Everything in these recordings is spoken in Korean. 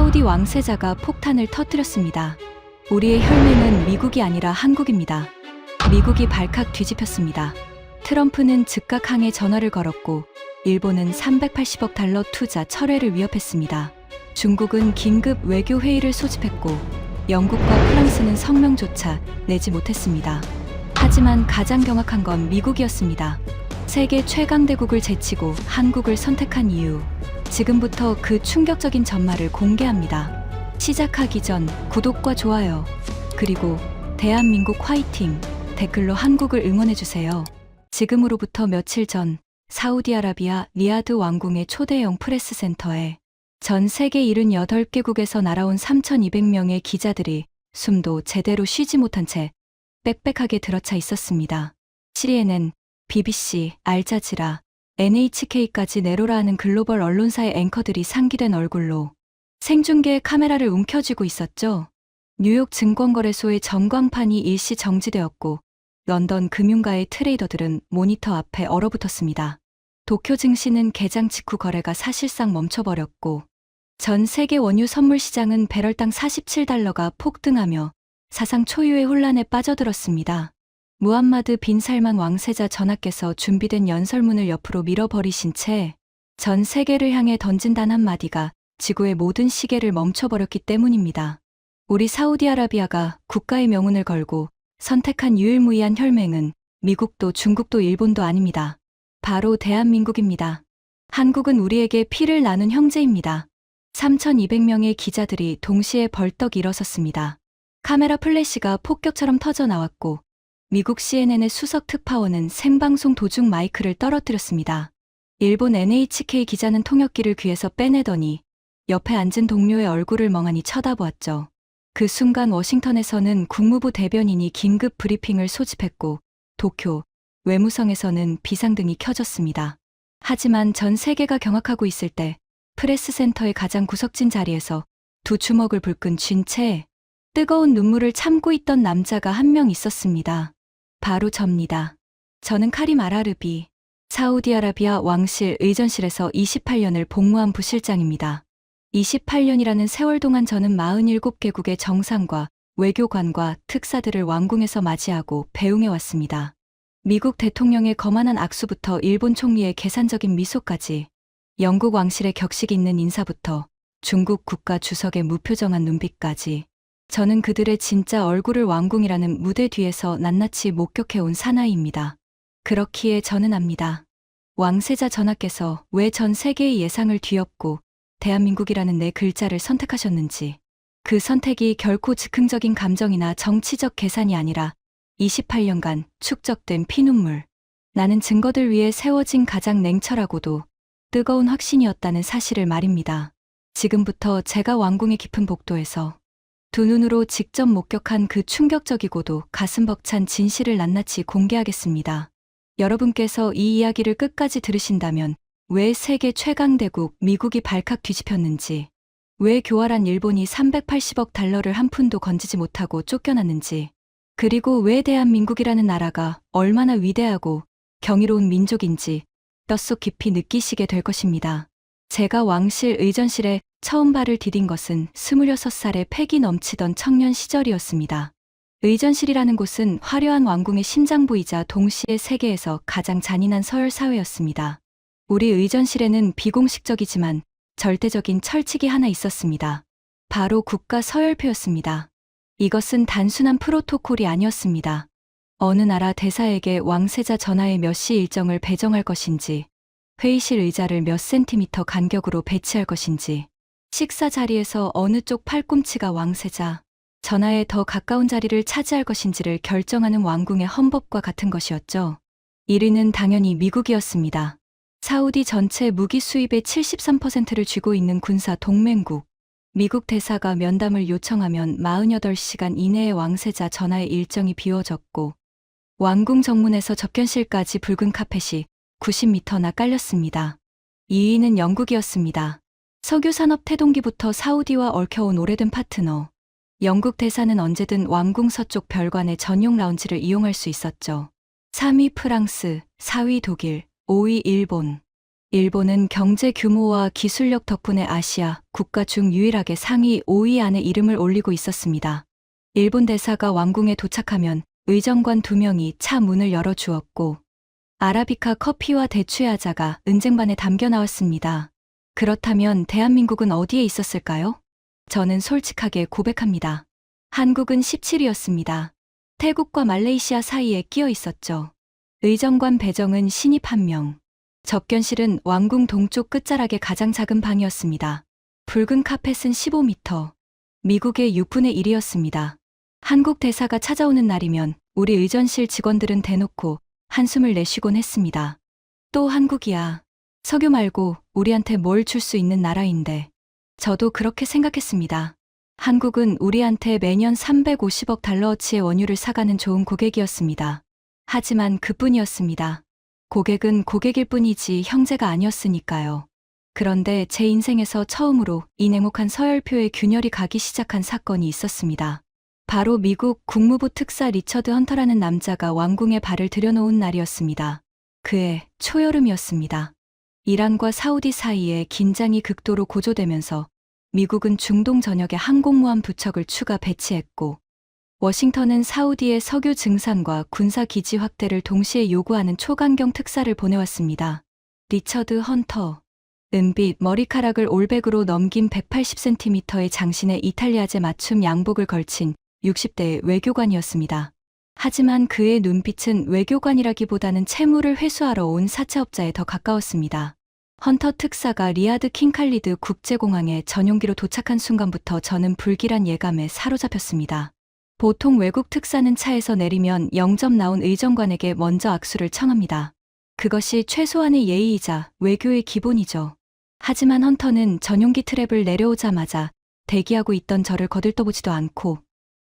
사우디 왕세자가 폭탄을 터뜨렸습니다. 우리의 혈맹은 미국이 아니라 한국입니다. 미국이 발칵 뒤집혔습니다. 트럼프는 즉각 항해 전화를 걸었고 일본은 380억 달러 투자 철회를 위협했습니다. 중국은 긴급 외교 회의를 소집했고 영국과 프랑스는 성명조차 내지 못했습니다. 하지만 가장 경악한 건 미국이었습니다. 세계 최강대국을 제치고 한국을 선택한 이유, 지금부터 그 충격적인 전말을 공개합니다. 시작하기 전 구독과 좋아요, 그리고 대한민국 화이팅 댓글로 한국을 응원해주세요. 지금으로부터 며칠 전 사우디아라비아 리야드 왕궁의 초대형 프레스센터에 전 세계 78개국에서 날아온 3,200명의 기자들이 숨도 제대로 쉬지 못한 채 빽빽하게 들어차 있었습니다. CNN, BBC, 알자지라, NHK까지 내로라 하는 글로벌 언론사의 앵커들이 상기된 얼굴로 생중계에 카메라를 움켜쥐고 있었죠. 뉴욕 증권거래소의 전광판이 일시 정지되었고 런던 금융가의 트레이더들은 모니터 앞에 얼어붙었습니다. 도쿄 증시는 개장 직후 거래가 사실상 멈춰버렸고 전 세계 원유 선물 시장은 배럴당 47달러가 폭등하며 사상 초유의 혼란에 빠져들었습니다. 무함마드 빈 살만 왕세자 전하께서 준비된 연설문을 옆으로 밀어버리신 채 전 세계를 향해 던진 단 한마디가 지구의 모든 시계를 멈춰버렸기 때문입니다. 우리 사우디아라비아가 국가의 명운을 걸고 선택한 유일무이한 혈맹은 미국도 중국도 일본도 아닙니다. 바로 대한민국입니다. 한국은 우리에게 피를 나눈 형제입니다. 3,200명의 기자들이 동시에 벌떡 일어섰습니다. 카메라 플래시가 폭격처럼 터져 나왔고 미국 CNN의 수석 특파원은 생방송 도중 마이크를 떨어뜨렸습니다. 일본 NHK 기자는 통역기를 귀에서 빼내더니 옆에 앉은 동료의 얼굴을 멍하니 쳐다보았죠. 그 순간 워싱턴에서는 국무부 대변인이 긴급 브리핑을 소집했고 도쿄, 외무성에서는 비상등이 켜졌습니다. 하지만 전 세계가 경악하고 있을 때 프레스센터의 가장 구석진 자리에서 두 주먹을 불끈 쥔 채 뜨거운 눈물을 참고 있던 남자가 한 명 있었습니다. 바로 접니다. 저는 카림 알아르비, 사우디아라비아 왕실 의전실에서 28년을 복무한 부실장입니다. 28년이라는 세월 동안 저는 47개국의 정상과 외교관과 특사들을 왕궁에서 맞이하고 배웅해왔습니다. 미국 대통령의 거만한 악수부터 일본 총리의 계산적인 미소까지, 영국 왕실의 격식 있는 인사부터 중국 국가 주석의 무표정한 눈빛까지, 저는 그들의 진짜 얼굴을 왕궁이라는 무대 뒤에서 낱낱이 목격해온 사나이입니다. 그렇기에 저는 압니다. 왕세자 전하께서 왜 전 세계의 예상을 뒤엎고 대한민국이라는 네 글자를 선택하셨는지, 그 선택이 결코 즉흥적인 감정이나 정치적 계산이 아니라 28년간 축적된 피눈물, 나는 증거들 위에 세워진 가장 냉철하고도 뜨거운 확신이었다는 사실을 말입니다. 지금부터 제가 왕궁의 깊은 복도에서 두 눈으로 직접 목격한 그 충격적이고도 가슴 벅찬 진실을 낱낱이 공개하겠습니다. 여러분께서 이 이야기를 끝까지 들으신다면 왜 세계 최강대국 미국이 발칵 뒤집혔는지, 왜 교활한 일본이 380억 달러를 한 푼도 건지지 못하고 쫓겨났는지, 그리고 왜 대한민국이라는 나라가 얼마나 위대하고 경이로운 민족인지 뼛속 깊이 느끼시게 될 것입니다. 제가 왕실 의전실에 처음 발을 디딘 것은 26살의 패기 넘치던 청년 시절이었습니다. 의전실이라는 곳은 화려한 왕궁의 심장부이자 동시에 세계에서 가장 잔인한 서열 사회였습니다. 우리 의전실에는 비공식적이지만 절대적인 철칙이 하나 있었습니다. 바로 국가 서열표였습니다. 이것은 단순한 프로토콜이 아니었습니다. 어느 나라 대사에게 왕세자 전하의 몇 시 일정을 배정할 것인지, 회의실 의자를 몇 센티미터 간격으로 배치할 것인지, 식사 자리에서 어느 쪽 팔꿈치가 왕세자 전하에 더 가까운 자리를 차지할 것인지를 결정하는 왕궁의 헌법과 같은 것이었죠. 1위는 당연히 미국이었습니다. 사우디 전체 무기 수입의 73%를 쥐고 있는 군사 동맹국. 미국 대사가 면담을 요청하면 48시간 이내에 왕세자 전하의 일정이 비워졌고 왕궁 정문에서 접견실까지 붉은 카펫이 90m나 깔렸습니다. 2위는 영국이었습니다. 석유산업 태동기부터 사우디와 얽혀온 오래된 파트너. 영국 대사는 언제든 왕궁 서쪽 별관의 전용 라운지를 이용할 수 있었죠. 3위 프랑스, 4위 독일, 5위 일본. 일본은 경제 규모와 기술력 덕분에 아시아 국가 중 유일하게 상위 5위 안에 이름을 올리고 있었습니다. 일본 대사가 왕궁에 도착하면 의정관 2명이 차 문을 열어주었고 아라비카 커피와 대추야자가 은쟁반에 담겨 나왔습니다. 그렇다면 대한민국은 어디에 있었을까요? 저는 솔직하게 고백합니다. 한국은 17위였습니다. 태국과 말레이시아 사이에 끼어 있었죠. 의정관 배정은 신입 1명. 접견실은 왕궁 동쪽 끝자락의 가장 작은 방이었습니다. 붉은 카펫은 15m. 미국의 6분의 1이었습니다. 한국 대사가 찾아오는 날이면 우리 의전실 직원들은 대놓고 한숨을 내쉬곤 했습니다. 또 한국이야. 석유 말고 우리한테 뭘 줄 수 있는 나라인데. 저도 그렇게 생각했습니다. 한국은 우리한테 매년 350억 달러어치의 원유를 사가는 좋은 고객이었습니다. 하지만 그뿐이었습니다. 고객은 고객일 뿐이지 형제가 아니었으니까요. 그런데 제 인생에서 처음으로 이 냉혹한 서열표에 균열이 가기 시작한 사건이 있었습니다. 바로 미국 국무부 특사 리처드 헌터라는 남자가 왕궁에 발을 들여놓은 날이었습니다. 그해 초여름이었습니다. 이란과 사우디 사이에 긴장이 극도로 고조되면서 미국은 중동 전역에 항공모함 2척을 추가 배치했고 워싱턴은 사우디의 석유 증산과 군사 기지 확대를 동시에 요구하는 초강경 특사를 보내왔습니다. 리처드 헌터. 은빛 머리카락을 올백으로 넘긴 180cm의 장신의 이탈리아제 맞춤 양복을 걸친 60대의 외교관이었습니다. 하지만 그의 눈빛은 외교관이라기보다는 채무를 회수하러 온 사채업자에 더 가까웠습니다. 헌터 특사가 리야드 킹칼리드 국제공항에 전용기로 도착한 순간부터 저는 불길한 예감에 사로잡혔습니다. 보통 외국 특사는 차에서 내리면 영접 나온 의정관에게 먼저 악수를 청합니다. 그것이 최소한의 예의이자 외교의 기본이죠. 하지만 헌터는 전용기 트랩을 내려오자마자 대기하고 있던 저를 거들떠보지도 않고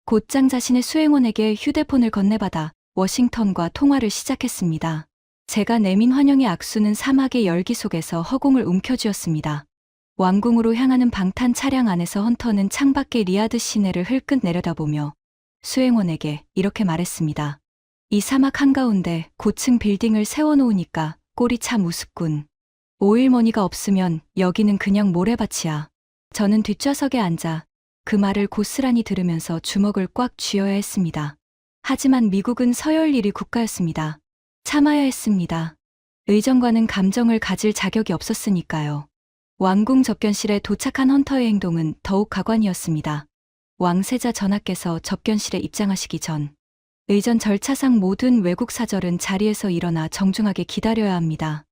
곧장 자신의 수행원에게 휴대폰을 건네받아 워싱턴과 통화를 시작했습니다. 제가 내민 환영의 악수는 사막의 열기 속에서 허공을 움켜쥐었습니다. 왕궁으로 향하는 방탄 차량 안에서 헌터는 창밖의 리야드 시내를 흘끗 내려다보며 수행원에게 이렇게 말했습니다. 이 사막 한가운데 고층 빌딩을 세워놓으니까 꼴이 참 우습군. 오일머니가 없으면 여기는 그냥 모래밭이야. 저는 뒷좌석에 앉아 그 말을 고스란히 들으면서 주먹을 꽉 쥐어야 했습니다. 하지만 미국은 서열 1위 국가였습니다. 참아야 했습니다. 의정관은 감정을 가질 자격이 없었으니까요. 왕궁 접견실에 도착한 헌터의 행동은 더욱 가관이었습니다. 왕세자 전하께서 접견실에 입장하시기 전 의전 절차상 모든 외국 사절은 자리에서 일어나 정중하게 기다려야 합니다.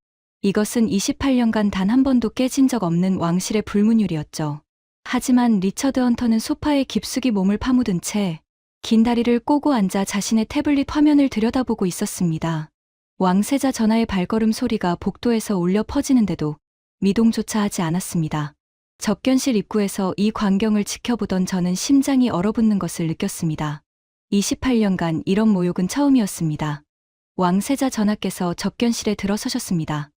이것은 28년간 단 한 번도 깨진 적 없는 왕실의 불문율이었죠. 하지만 리처드 헌터는 소파에 깊숙이 몸을 파묻은 채 긴 다리를 꼬고 앉아 자신의 태블릿 화면을 들여다보고 있었습니다. 왕세자 전하의 발걸음 소리가 복도에서 울려 퍼지는데도 미동조차 하지 않았습니다. 접견실 입구에서 이 광경을 지켜보던 저는 심장이 얼어붙는 것을 느꼈습니다. 28년간 이런 모욕은 처음이었습니다. 왕세자 전하께서 접견실에 들어서셨습니다.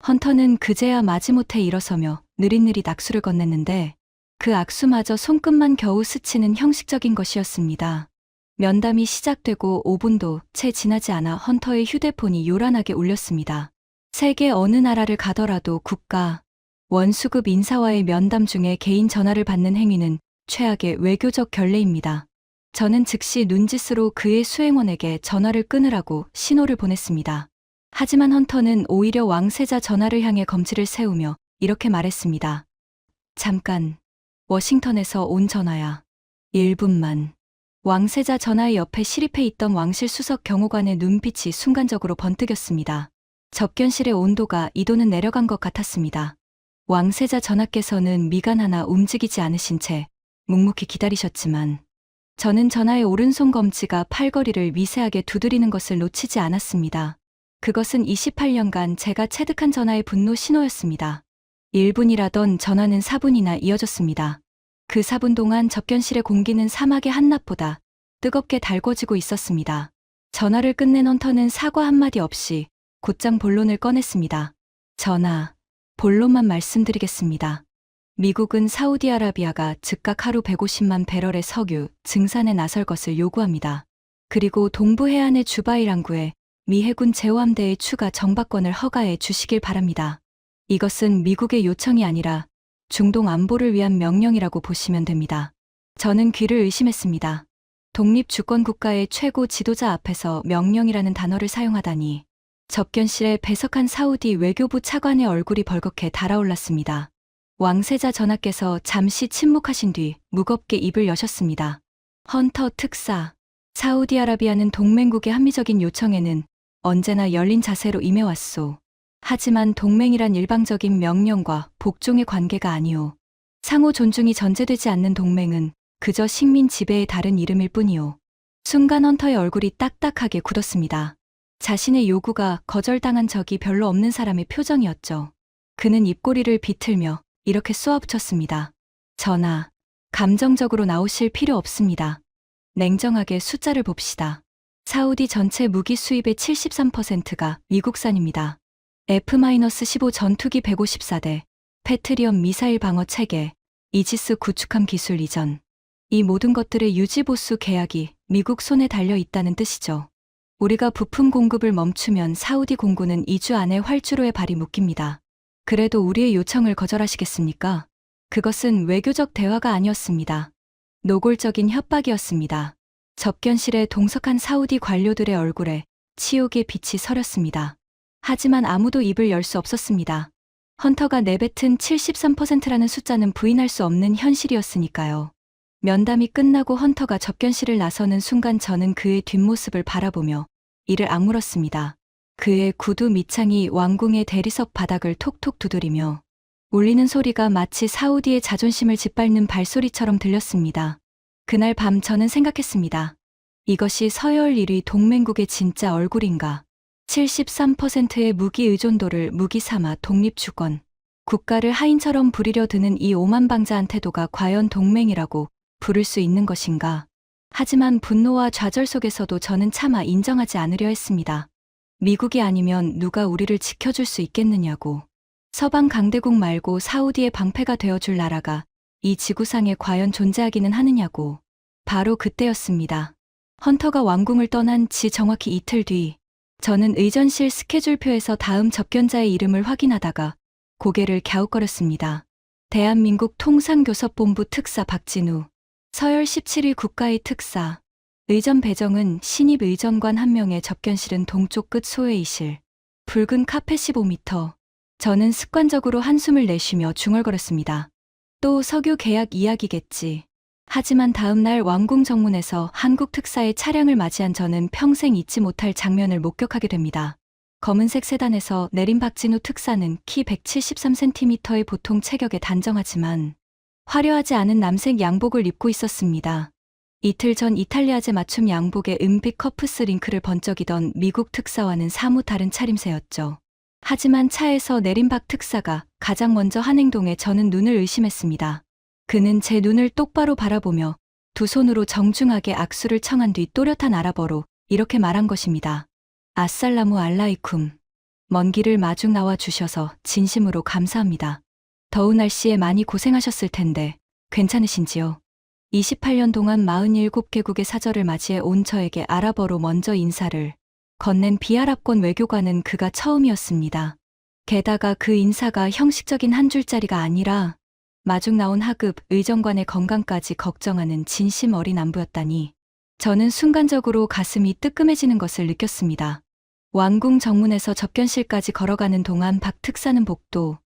헌터는 그제야 마지못해 일어서며 느릿느릿 악수를 건넸는데 그 악수마저 손끝만 겨우 스치는 형식적인 것이었습니다. 면담이 시작되고 5분도 채 지나지 않아 헌터의 휴대폰이 요란하게 울렸습니다. 세계 어느 나라를 가더라도 국가, 원수급 인사와의 면담 중에 개인 전화를 받는 행위는 최악의 외교적 결례입니다. 저는 즉시 눈짓으로 그의 수행원에게 전화를 끊으라고 신호를 보냈습니다. 하지만 헌터는 오히려 왕세자 전하를 향해 검지를 세우며 이렇게 말했습니다. 잠깐, 워싱턴에서 온 전화야. 1분만. 왕세자 전하의 옆에 시립해 있던 왕실 수석 경호관의 눈빛이 순간적으로 번뜩였습니다. 접견실의 온도가 2도는 내려간 것 같았습니다. 왕세자 전하께서는 미간 하나 움직이지 않으신 채 묵묵히 기다리셨지만 저는 전하의 오른손 검지가 팔걸이를 미세하게 두드리는 것을 놓치지 않았습니다. 그것은 28년간 제가 체득한 전하의 분노 신호였습니다. 1분이라던 전하는 4분이나 이어졌습니다. 그 4분 동안 접견실의 공기는 사막의 한낮보다 뜨겁게 달궈지고 있었습니다. 전화를 끝낸 헌터는 사과 한마디 없이 곧장 본론을 꺼냈습니다. 전하, 본론만 말씀드리겠습니다. 미국은 사우디아라비아가 즉각 하루 150만 배럴의 석유 증산에 나설 것을 요구합니다. 그리고 동부 해안의 주바일 항구에 미 해군 제호함대의 추가 정박권을 허가해 주시길 바랍니다. 이것은 미국의 요청이 아니라 중동 안보를 위한 명령이라고 보시면 됩니다. 저는 귀를 의심했습니다. 독립주권국가의 최고 지도자 앞에서 명령이라는 단어를 사용하다니. 접견실에 배석한 사우디 외교부 차관의 얼굴이 벌겋게 달아올랐습니다. 왕세자 전하께서 잠시 침묵하신 뒤 무겁게 입을 여셨습니다. 헌터 특사, 사우디아라비아는 동맹국의 합리적인 요청에는 언제나 열린 자세로 임해왔소. 하지만 동맹이란 일방적인 명령과 복종의 관계가 아니오. 상호 존중이 전제되지 않는 동맹은 그저 식민 지배의 다른 이름일 뿐이오. 순간 헌터의 얼굴이 딱딱하게 굳었습니다. 자신의 요구가 거절당한 적이 별로 없는 사람의 표정이었죠. 그는 입꼬리를 비틀며 이렇게 쏘아붙였습니다. 전하, 감정적으로 나오실 필요 없습니다. 냉정하게 숫자를 봅시다. 사우디 전체 무기 수입의 73%가 미국산입니다. F-15 전투기 154대, 패트리엇 미사일 방어 체계, 이지스 구축함 기술 이전. 이 모든 것들의 유지보수 계약이 미국 손에 달려 있다는 뜻이죠. 우리가 부품 공급을 멈추면 사우디 공군은 2주 안에 활주로에 발이 묶입니다. 그래도 우리의 요청을 거절하시겠습니까? 그것은 외교적 대화가 아니었습니다. 노골적인 협박이었습니다. 접견실에 동석한 사우디 관료들의 얼굴에 치욕의 빛이 서렸습니다. 하지만 아무도 입을 열 수 없었습니다. 헌터가 내뱉은 73%라는 숫자는 부인할 수 없는 현실이었으니까요. 면담이 끝나고 헌터가 접견실을 나서는 순간 저는 그의 뒷모습을 바라보며 이를 악물었습니다. 그의 구두 밑창이 왕궁의 대리석 바닥을 톡톡 두드리며 울리는 소리가 마치 사우디의 자존심을 짓밟는 발소리처럼 들렸습니다. 그날 밤 저는 생각했습니다. 이것이 서열 1위 동맹국의 진짜 얼굴인가. 73%의 무기 의존도를 무기 삼아 독립주권, 국가를 하인처럼 부리려 드는 이 오만방자한 태도가 과연 동맹이라고 부를 수 있는 것인가. 하지만 분노와 좌절 속에서도 저는 차마 인정하지 않으려 했습니다. 미국이 아니면 누가 우리를 지켜줄 수 있겠느냐고. 서방 강대국 말고 사우디의 방패가 되어줄 나라가 이 지구상에 과연 존재하기는 하느냐고. 바로 그때였습니다. 헌터가 왕궁을 떠난 지 정확히 이틀 뒤, 저는 의전실 스케줄표에서 다음 접견자의 이름을 확인하다가 고개를 갸웃거렸습니다. 대한민국 통상교섭본부 특사 박진우, 서열 17위 국가의 특사. 의전 배정은 신입 의전관 1명의 접견실은 동쪽 끝 소회의실. 붉은 카페 15m. 저는 습관적으로 한숨을 내쉬며 중얼거렸습니다. 또 석유 계약 이야기겠지. 하지만 다음 날 왕궁 정문에서 한국 특사의 차량을 맞이한 저는 평생 잊지 못할 장면을 목격하게 됩니다. 검은색 세단에서 내린 박진우 특사는 키 173cm의 보통 체격에 단정하지만 화려하지 않은 남색 양복을 입고 있었습니다. 이틀 전 이탈리아제 맞춤 양복에 은빛 커프스 링크를 번쩍이던 미국 특사와는 사뭇 다른 차림새였죠. 하지만 차에서 내린 박 특사가 가장 먼저 한 행동에 저는 눈을 의심했습니다. 그는 제 눈을 똑바로 바라보며 두 손으로 정중하게 악수를 청한 뒤 또렷한 아랍어로 이렇게 말한 것입니다. 아살라무 알라이쿰. 먼 길을 마중 나와 주셔서 진심으로 감사합니다. 더운 날씨에 많이 고생하셨을 텐데 괜찮으신지요? 28년 동안 47개국의 사절을 맞이해 온 저에게 아랍어로 먼저 인사를 건넨 비아랍권 외교관은 그가 처음이었습니다. 게다가 그 인사가 형식적인 한 줄짜리가 아니라 마중 나온 하급 의정관의 건강까지 걱정하는 진심 어린 안부였다니 저는 순간적으로 가슴이 뜨끔해지는 것을 느꼈습니다. 왕궁 정문에서 접견실까지 걸어가는 동안 박 특사는 복도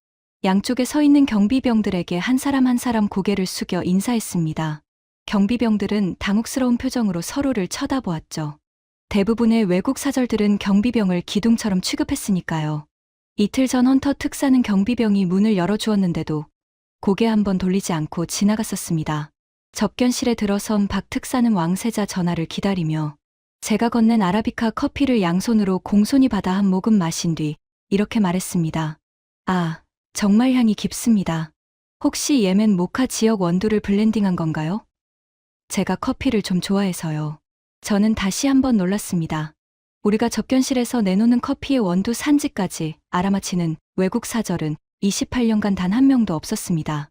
양쪽에 서 있는 경비병들에게 한 사람 고개를 숙여 인사했습니다. 경비병들은 당혹스러운 표정으로 서로를 쳐다보았죠. 대부분의 외국 사절들은 경비병을 기둥처럼 취급했으니까요. 이틀 전 헌터 특사는 경비병이 문을 열어주었는데도 고개 한번 돌리지 않고 지나갔었습니다. 접견실에 들어선 박 특사는 왕세자 전하를 기다리며 제가 건넨 아라비카 커피를 양손으로 공손히 받아 한 모금 마신 뒤 이렇게 말했습니다. 아, 정말 향이 깊습니다. 혹시 예멘 모카 지역 원두를 블렌딩한 건가요? 제가 커피를 좀 좋아해서요. 저는 다시 한번 놀랐습니다. 우리가 접견실에서 내놓는 커피의 원두 산지까지 알아맞히는 외국 사절은 28년간 단 한 명도 없었습니다.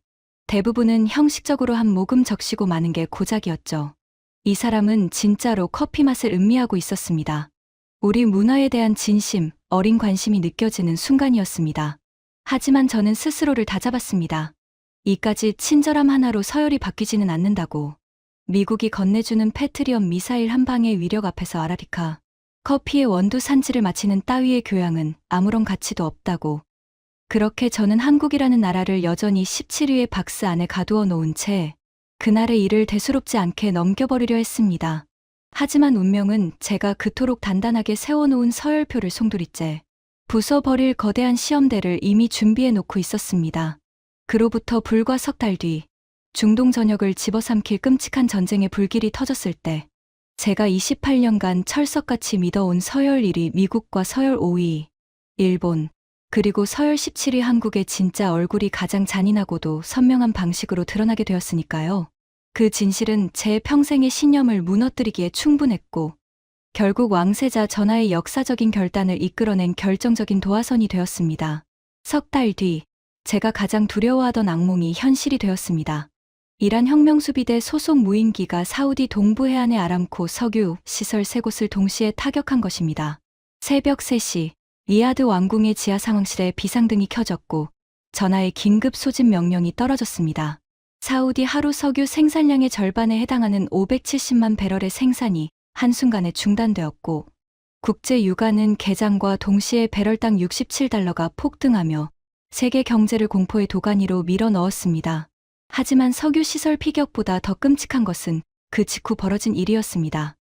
대부분은 형식적으로 한 모금 적시고 마는 게 고작이었죠. 이 사람은 진짜로 커피 맛을 음미하고 있었습니다. 우리 문화에 대한 진심, 어린 관심이 느껴지는 순간이었습니다. 하지만 저는 스스로를 다잡았습니다. 이까지 친절함 하나로 서열이 바뀌지는 않는다고. 미국이 건네주는 패트리엄 미사일 한 방의 위력 앞에서 아라비카 커피의 원두 산지를 마치는 따위의 교양은 아무런 가치도 없다고. 그렇게 저는 한국이라는 나라를 여전히 17위의 박스 안에 가두어 놓은 채 그날의 일을 대수롭지 않게 넘겨버리려 했습니다. 하지만 운명은 제가 그토록 단단하게 세워놓은 서열표를 송두리째 부숴버릴 거대한 시험대를 이미 준비해 놓고 있었습니다. 그로부터 불과 석 달 뒤 중동 전역을 집어삼킬 끔찍한 전쟁의 불길이 터졌을 때 제가 28년간 철석같이 믿어온 서열 1위 미국과 서열 5위 일본 그리고 서열 17위 한국의 진짜 얼굴이 가장 잔인하고도 선명한 방식으로 드러나게 되었으니까요. 그 진실은 제 평생의 신념을 무너뜨리기에 충분했고 결국 왕세자 전하의 역사적인 결단을 이끌어낸 결정적인 도화선이 되었습니다. 석 달 뒤 제가 가장 두려워하던 악몽이 현실이 되었습니다. 이란 혁명수비대 소속 무인기가 사우디 동부 해안의 아람코 석유 시설 3곳을 동시에 타격한 것입니다. 새벽 3시 리야드 왕궁의 지하 상황실에 비상등이 켜졌고 전하의 긴급 소집 명령이 떨어졌습니다. 사우디 하루 석유 생산량의 절반에 해당하는 570만 배럴의 생산이 한순간에 중단되었고 국제 유가는 개장과 동시에 배럴당 67달러가 폭등하며 세계 경제를 공포의 도가니로 밀어 넣었습니다. 하지만 석유 시설 피격보다 더 끔찍한 것은 그 직후 벌어진 일이었습니다.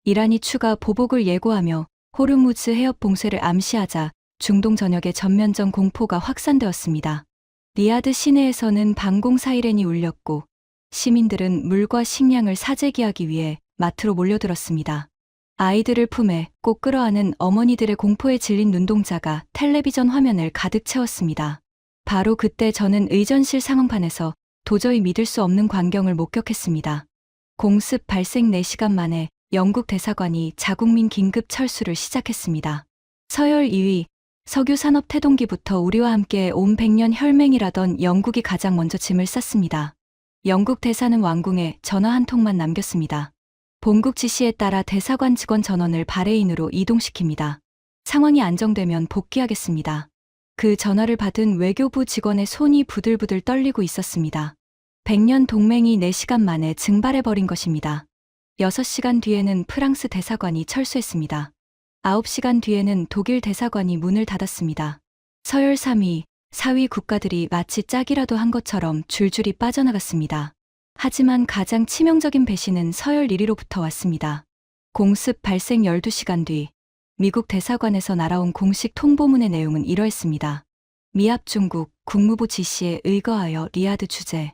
이란이 추가 보복을 예고하며 호르무즈 해협 봉쇄를 암시하자 중동 전역의 전면전 공포가 확산되었습니다. 리야드 시내에서는 방공 사이렌이 울렸고 시민들은 물과 식량을 사재기하기 위해 마트로 몰려들었습니다. 아이들을 품에 꼭 끌어안은 어머니들의 공포에 질린 눈동자가 텔레비전 화면을 가득 채웠습니다. 바로 그때 저는 의전실 상황판에서 도저히 믿을 수 없는 광경을 목격했습니다. 공습 발생 4시간 만에 영국 대사관이 자국민 긴급 철수를 시작했습니다. 서열 2위, 석유산업 태동기부터 우리와 함께 온 100년 혈맹이라던 영국이 가장 먼저 짐을 쌌습니다. 영국 대사는 왕궁에 전화 한 통만 남겼습니다. 본국 지시에 따라 대사관 직원 전원을 바레인으로 이동시킵니다. 상황이 안정되면 복귀하겠습니다. 그 전화를 받은 외교부 직원의 손이 부들부들 떨리고 있었습니다. 100년 동맹이 4시간 만에 증발해버린 것입니다. 6시간 뒤에는 프랑스 대사관이 철수했습니다. 9시간 뒤에는 독일 대사관이 문을 닫았습니다. 서열 3위, 4위 국가들이 마치 짝이라도 한 것처럼 줄줄이 빠져나갔습니다. 하지만 가장 치명적인 배신은 서열 1위로부터 왔습니다. 공습 발생 12시간 뒤 미국 대사관에서 날아온 공식 통보문의 내용은 이러했습니다. 미합 중국 국무부 지시에 의거하여 리야드 주재.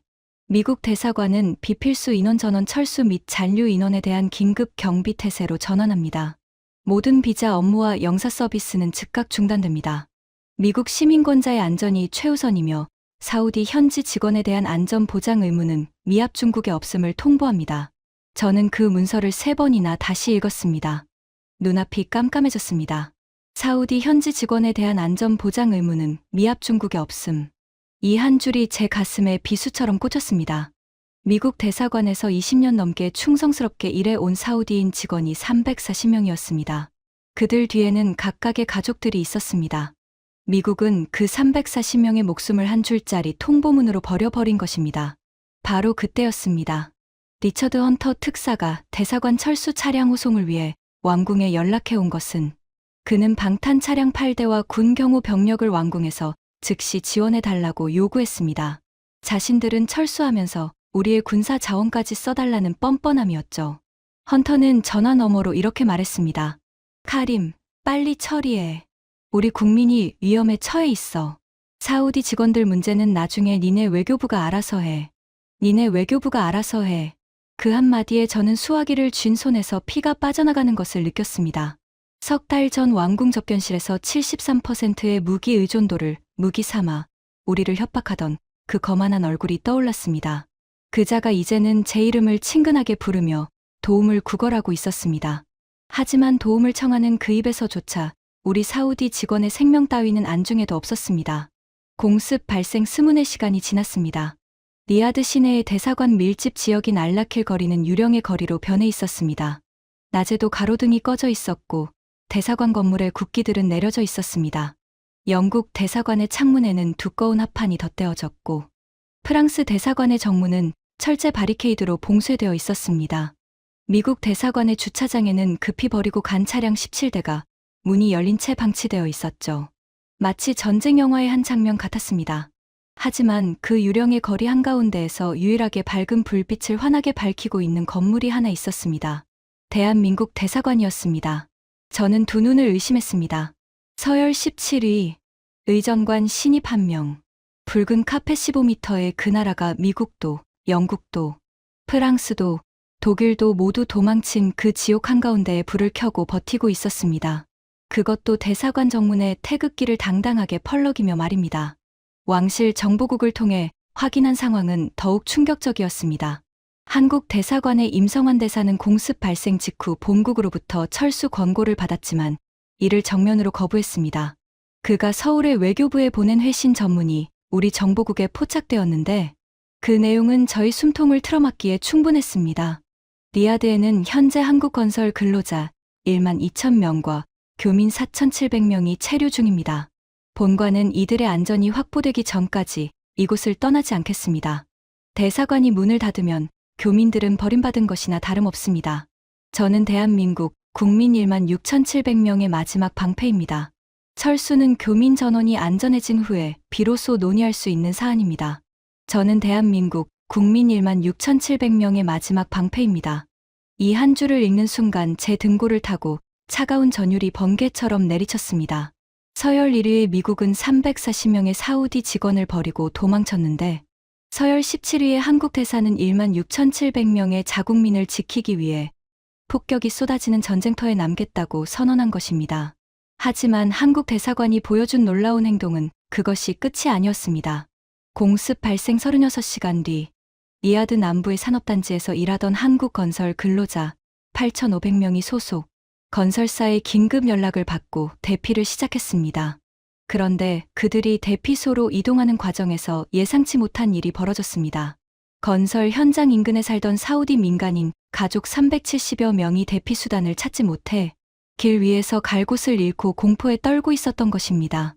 미국 대사관은 비필수 인원 전원 철수 및 잔류 인원에 대한 긴급 경비 태세로 전환합니다. 모든 비자 업무와 영사 서비스는 즉각 중단됩니다. 미국 시민권자의 안전이 최우선이며 사우디 현지 직원에 대한 안전 보장 의무는 미합 중국에 없음을 통보합니다. 저는 그 문서를 3번이나 다시 읽었습니다. 눈앞이 깜깜해졌습니다. 사우디 현지 직원에 대한 안전 보장 의무는 미합 중국에 없음. 이 한 줄이 제 가슴에 비수처럼 꽂혔습니다. 미국 대사관에서 20년 넘게 충성스럽게 일해온 사우디인 직원이 340명이었습니다. 그들 뒤에는 각각의 가족들이 있었습니다. 미국은 그 340명의 목숨을 한 줄짜리 통보문으로 버려버린 것입니다. 바로 그때였습니다. 리처드 헌터 특사가 대사관 철수 차량 호송을 위해 왕궁에 연락해온 것은 그는 방탄 차량 8대와 군 경호 병력을 왕궁에서 즉시 지원해달라고 요구했습니다. 자신들은 철수하면서 우리의 군사 자원까지 써달라는 뻔뻔함이었죠. 헌터는 전화 너머로 이렇게 말했습니다. 카림, 빨리 처리해. 우리 국민이 위험에 처해 있어. 사우디 직원들 문제는 나중에 니네 외교부가 알아서 해. 니네 외교부가 알아서 해. 그 한마디에 저는 수화기를 쥔 손에서 피가 빠져나가는 것을 느꼈습니다. 석 달 전 왕궁 접견실에서 73%의 무기 의존도를 무기 삼아 우리를 협박하던 그 거만한 얼굴이 떠올랐습니다. 그자가 이제는 제 이름을 친근하게 부르며 도움을 구걸하고 있었습니다. 하지만 도움을 청하는 그 입에서조차 우리 사우디 직원의 생명 따위는 안중에도 없었습니다. 공습 발생 24시간이 지났습니다. 리야드 시내의 대사관 밀집 지역인 알라킬 거리는 유령의 거리로 변해 있었습니다. 낮에도 가로등이 꺼져 있었고 대사관 건물에 국기들은 내려져 있었습니다. 영국 대사관의 창문에는 두꺼운 합판이 덧대어졌고 프랑스 대사관의 정문은 철제 바리케이드로 봉쇄되어 있었습니다. 미국 대사관의 주차장에는 급히 버리고 간 차량 17대가 문이 열린 채 방치되어 있었죠. 마치 전쟁 영화의 한 장면 같았습니다. 하지만 그 유령의 거리 한가운데에서 유일하게 밝은 불빛을 환하게 밝히고 있는 건물이 하나 있었습니다. 대한민국 대사관이었습니다. 저는 두 눈을 의심했습니다. 서열 17위, 의전관 신입 1명, 붉은 카펫 15m의 그 나라가 미국도, 영국도, 프랑스도, 독일도 모두 도망친 그 지옥 한가운데에 불을 켜고 버티고 있었습니다. 그것도 대사관 정문에 태극기를 당당하게 펄럭이며 말입니다. 왕실 정보국을 통해 확인한 상황은 더욱 충격적이었습니다. 한국 대사관의 임성환 대사는 공습 발생 직후 본국으로부터 철수 권고를 받았지만 이를 정면으로 거부했습니다. 그가 서울의 외교부에 보낸 회신 전문이 우리 정보국에 포착되었는데 그 내용은 저희 숨통을 틀어막기에 충분했습니다. 리야드에는 현재 한국건설 근로자 1만 2천 명과 교민 4,700명이 체류 중입니다. 본관은 이들의 안전이 확보되기 전까지 이곳을 떠나지 않겠습니다. 대사관이 문을 닫으면 교민들은 버림받은 것이나 다름없습니다. 저는 대한민국 국민 1만 6,700명의 마지막 방패입니다. 철수는 교민 전원이 안전해진 후에 비로소 논의할 수 있는 사안입니다. 저는 대한민국 국민 1만 6,700명의 마지막 방패입니다. 이 한 줄을 읽는 순간 제 등골을 타고 차가운 전율이 번개처럼 내리쳤습니다. 서열 1위의 미국은 340명의 사우디 직원을 버리고 도망쳤는데 서열 17위의 한국 대사는 1만 6,700명의 자국민을 지키기 위해 폭격이 쏟아지는 전쟁터에 남겠다고 선언한 것입니다. 하지만 한국 대사관이 보여준 놀라운 행동은 그것이 끝이 아니었습니다. 공습 발생 36시간 뒤 리야드 남부의 산업단지에서 일하던 한국건설 근로자 8,500명이 소속 건설사의 긴급 연락을 받고 대피를 시작했습니다. 그런데 그들이 대피소로 이동하는 과정에서 예상치 못한 일이 벌어졌습니다. 건설 현장 인근에 살던 사우디 민간인 가족 370여 명이 대피 수단을 찾지 못해 길 위에서 갈 곳을 잃고 공포에 떨고 있었던 것입니다.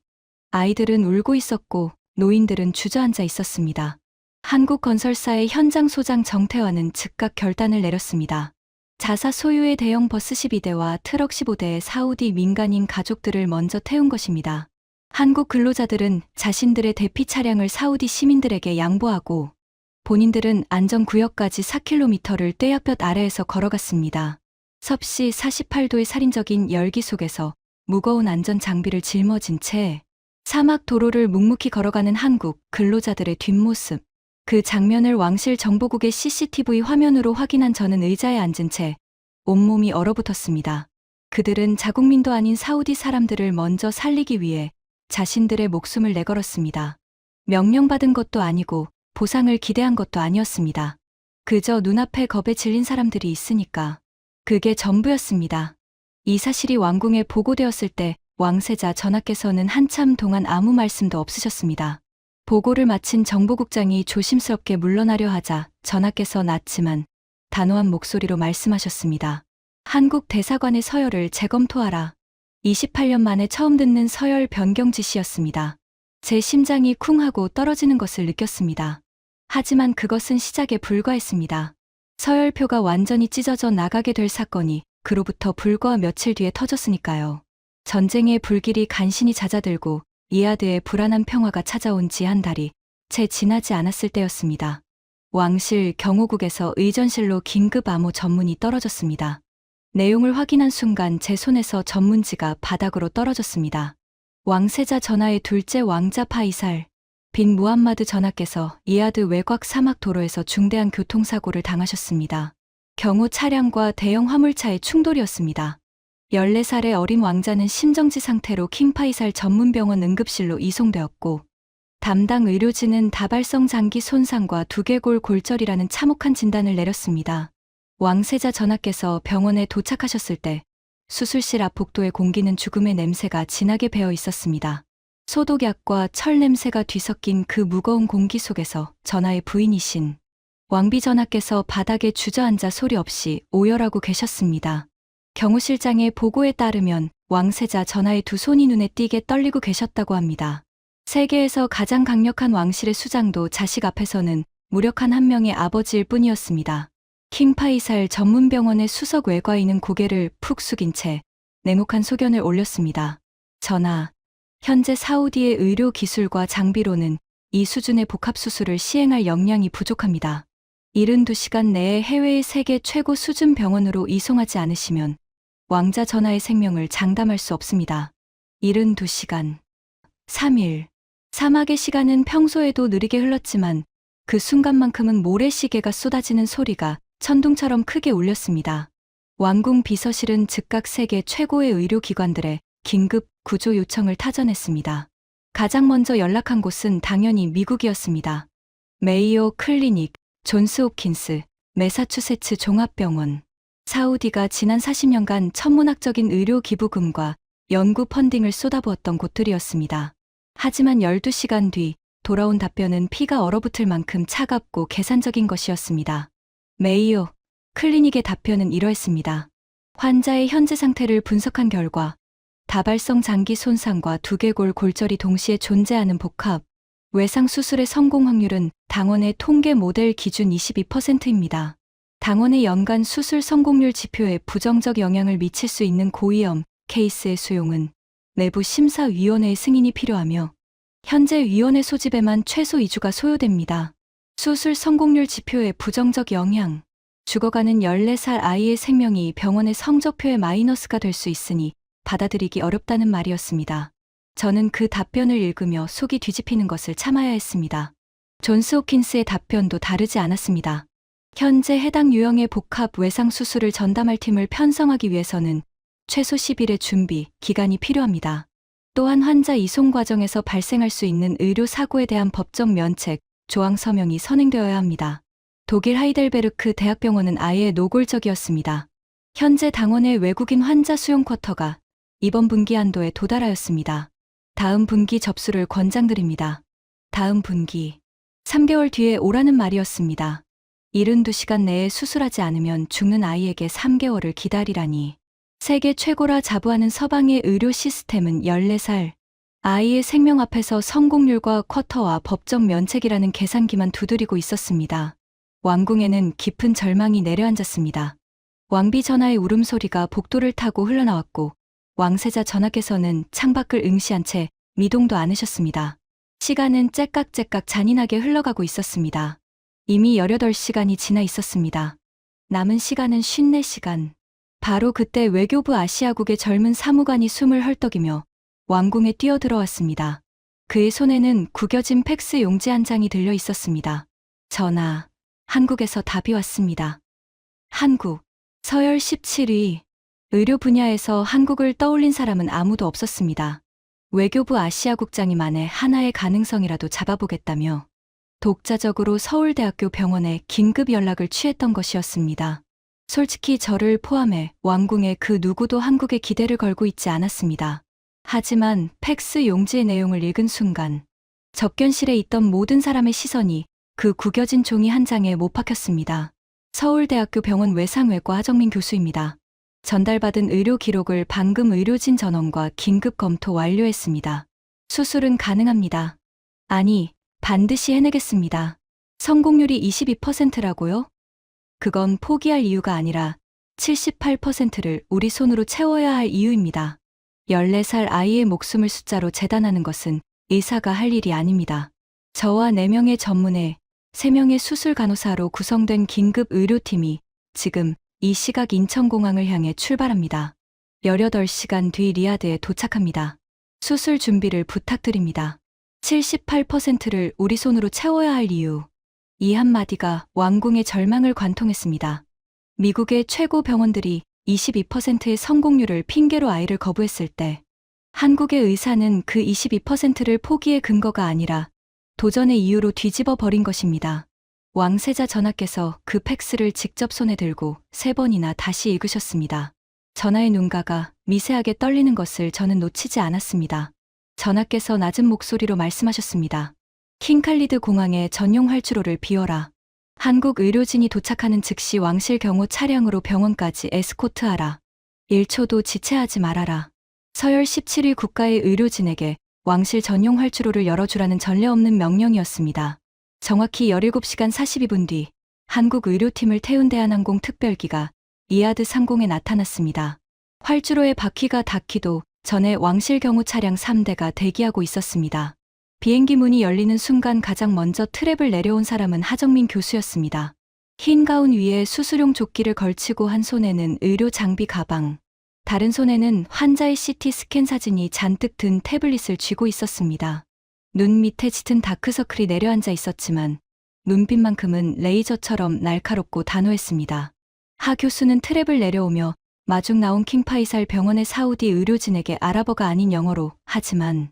아이들은 울고 있었고 노인들은 주저앉아 있었습니다. 한국건설사의 현장 소장 정태환은 즉각 결단을 내렸습니다. 자사 소유의 대형 버스 12대와 트럭 15대의 사우디 민간인 가족들을 먼저 태운 것입니다. 한국 근로자들은 자신들의 대피 차량을 사우디 시민들에게 양보하고 본인들은 안전구역까지 4km를 떼약볕 아래에서 걸어갔습니다. 섭씨 48도의 살인적인 열기 속에서 무거운 안전장비를 짊어진 채 사막 도로를 묵묵히 걸어가는 한국 근로자들의 뒷모습. 그 장면을 왕실 정보국의 CCTV 화면으로 확인한 저는 의자에 앉은 채 온몸이 얼어붙었습니다. 그들은 자국민도 아닌 사우디 사람들을 먼저 살리기 위해 자신들의 목숨을 내걸었습니다. 명령받은 것도 아니고 보상을 기대한 것도 아니었습니다. 그저 눈앞에 겁에 질린 사람들이 있으니까. 그게 전부였습니다. 이 사실이 왕궁에 보고되었을 때 왕세자 전하께서는 한참 동안 아무 말씀도 없으셨습니다. 보고를 마친 정보국장이 조심스럽게 물러나려 하자 전하께서 낮지만 단호한 목소리로 말씀하셨습니다. 한국 대사관의 서열을 재검토하라. 28년 만에 처음 듣는 서열 변경 지시였습니다. 제 심장이 쿵 하고 떨어지는 것을 느꼈습니다. 하지만 그것은 시작에 불과했습니다. 서열표가 완전히 찢어져 나가게 될 사건이 그로부터 불과 며칠 뒤에 터졌으니까요. 전쟁의 불길이 간신히 잦아들고 리야드에 불안한 평화가 찾아온 지 한 달이 채 지나지 않았을 때였습니다. 왕실 경호국에서 의전실로 긴급 암호 전문이 떨어졌습니다. 내용을 확인한 순간 제 손에서 전문지가 바닥으로 떨어졌습니다. 왕세자 전하의 둘째 왕자 파이살 빈 무함마드 전하께서 리야드 외곽 사막 도로에서 중대한 교통사고를 당하셨습니다. 경호 차량과 대형 화물차의 충돌이었습니다. 14살의 어린 왕자는 심정지 상태로 킹파이살 전문병원 응급실로 이송되었고 담당 의료진은 다발성 장기 손상과 두개골 골절이라는 참혹한 진단을 내렸습니다. 왕세자 전하께서 병원에 도착하셨을 때 수술실 앞 복도의 공기는 죽음의 냄새가 진하게 배어 있었습니다. 소독약과 철 냄새가 뒤섞인 그 무거운 공기 속에서 전하의 부인이신 왕비 전하께서 바닥에 주저앉아 소리 없이 오열하고 계셨습니다. 경호실장의 보고에 따르면 왕세자 전하의 두 손이 눈에 띄게 떨리고 계셨다고 합니다. 세계에서 가장 강력한 왕실의 수장도 자식 앞에서는 무력한 한 명의 아버지일 뿐이었습니다. 킹파이살 전문병원의 수석 외과의는 고개를 푹 숙인 채 냉혹한 소견을 올렸습니다. 전하, 현재 사우디의 의료 기술과 장비로는 이 수준의 복합수술을 시행할 역량이 부족합니다. 72시간 내에 해외의 세계 최고 수준 병원으로 이송하지 않으시면 왕자 전하의 생명을 장담할 수 없습니다. 72시간. 3일. 사막의 시간은 평소에도 느리게 흘렀지만 그 순간만큼은 모래시계가 쏟아지는 소리가 천둥처럼 크게 울렸습니다. 왕궁 비서실은 즉각 세계 최고의 의료기관들의 긴급 구조 요청을 타전했습니다. 가장 먼저 연락한 곳은 당연히 미국이었습니다. 메이오 클리닉, 존스홉킨스, 매사추세츠 종합병원. 사우디가 지난 40년간 천문학적인 의료 기부금과 연구 펀딩을 쏟아부었던 곳들이었습니다. 하지만 12시간 뒤 돌아온 답변은 피가 얼어붙을 만큼 차갑고 계산적인 것이었습니다. 메이오 클리닉의 답변은 이러했습니다. 환자의 현재 상태를 분석한 결과 다발성 장기 손상과 두개골 골절이 동시에 존재하는 복합 외상 수술의 성공 확률은 당원의 통계 모델 기준 22%입니다. 당원의 연간 수술 성공률 지표에 부정적 영향을 미칠 수 있는 고위험 케이스의 수용은 내부 심사위원회의 승인이 필요하며 현재 위원회 소집에만 최소 2주가 소요됩니다. 수술 성공률 지표의 부정적 영향. 죽어가는 14살 아이의 생명이 병원의 성적표에 마이너스가 될 수 있으니 받아들이기 어렵다는 말이었습니다. 저는 그 답변을 읽으며 속이 뒤집히는 것을 참아야 했습니다. 존스 호킨스의 답변도 다르지 않았습니다. 현재 해당 유형의 복합 외상 수술을 전담할 팀을 편성하기 위해서는 최소 10일의 준비 기간이 필요합니다. 또한 환자 이송 과정에서 발생할 수 있는 의료 사고에 대한 법적 면책, 조항 서명이 선행되어야 합니다. 독일 하이델베르크 대학병원은 아예 노골적이었습니다. 현재 당원의 외국인 환자 수용 쿼터가 이번 분기 한도에 도달하였습니다. 다음 분기 접수를 권장드립니다. 다음 분기. 3개월 뒤에 오라는 말이었습니다. 72시간 내에 수술하지 않으면 죽는 아이에게 3개월을 기다리라니. 세계 최고라 자부하는 서방의 의료 시스템은 14살 아이의 생명 앞에서 성공률과 쿼터와 법적 면책이라는 계산기만 두드리고 있었습니다. 왕궁에는 깊은 절망이 내려앉았습니다. 왕비 전하의 울음소리가 복도를 타고 흘러나왔고 왕세자 전하께서는 창밖을 응시한 채 미동도 않으셨습니다. 시간은 째깍째깍 잔인하게 흘러가고 있었습니다. 이미 18시간이 지나 있었습니다. 남은 시간은 54시간. 바로 그때 외교부 아시아국의 젊은 사무관이 숨을 헐떡이며 왕궁에 뛰어들어왔습니다. 그의 손에는 구겨진 팩스 용지 한 장이 들려 있었습니다. 전하, 한국에서 답이 왔습니다. 한국, 서열 17위. 의료 분야에서 한국을 떠올린 사람은 아무도 없었습니다. 외교부 아시아국장이 만에 하나의 가능성이라도 잡아보겠다며 독자적으로 서울대학교 병원에 긴급 연락을 취했던 것이었습니다. 솔직히 저를 포함해 왕궁의 그 누구도 한국에 기대를 걸고 있지 않았습니다. 하지만 팩스 용지의 내용을 읽은 순간 접견실에 있던 모든 사람의 시선이 그 구겨진 종이 한 장에 못 박혔습니다. 서울대학교 병원 외상외과 하정민 교수입니다. 전달받은 의료 기록을 방금 의료진 전원과 긴급 검토 완료했습니다. 수술은 가능합니다. 아니, 반드시 해내겠습니다. 성공률이 22%라고요? 그건 포기할 이유가 아니라 78%를 우리 손으로 채워야 할 이유입니다. 14살 아이의 목숨을 숫자로 재단하는 것은 의사가 할 일이 아닙니다. 저와 4명의 전문의 3명의 수술 간호사로 구성된 긴급 의료팀이 지금 이 시각 인천공항을 향해 출발합니다. 18시간 뒤 리야드에 도착합니다. 수술 준비를 부탁드립니다. 78%를 우리 손으로 채워야 할 이유. 이 한마디가 왕궁의 절망을 관통했습니다. 미국의 최고 병원들이 22%의 성공률을 핑계로 아이를 거부했을 때 한국의 의사는 그 22%를 포기의 근거가 아니라 도전의 이유로 뒤집어 버린 것입니다. 왕세자 전하께서 그 팩스를 직접 손에 들고 3번이나 다시 읽으셨습니다. 전하의 눈가가 미세하게 떨리는 것을 저는 놓치지 않았습니다. 전하께서 낮은 목소리로 말씀하셨습니다. 킹칼리드 공항에 전용 활주로를 비워라. 한국 의료진이 도착하는 즉시 왕실 경호 차량으로 병원까지 에스코트하라. 1초도 지체하지 말아라. 서열 17위 국가의 의료진에게 왕실 전용 활주로를 열어주라는 전례 없는 명령이었습니다. 정확히 17시간 42분 뒤 한국 의료팀을 태운 대한항공 특별기가 이아드 상공에 나타났습니다. 활주로의 바퀴가 닿기도 전에 왕실 경호 차량 3대가 대기하고 있었습니다. 비행기 문이 열리는 순간 가장 먼저 트랩을 내려온 사람은 하정민 교수였습니다. 흰 가운 위에 수술용 조끼를 걸치고 한 손에는 의료 장비 가방, 다른 손에는 환자의 CT 스캔 사진이 잔뜩 든 태블릿을 쥐고 있었습니다. 눈 밑에 짙은 다크서클이 내려앉아 있었지만 눈빛만큼은 레이저처럼 날카롭고 단호했습니다. 하 교수는 트랩을 내려오며 마중 나온 킹파이살 병원의 사우디 의료진에게 아랍어가 아닌 영어로 하지만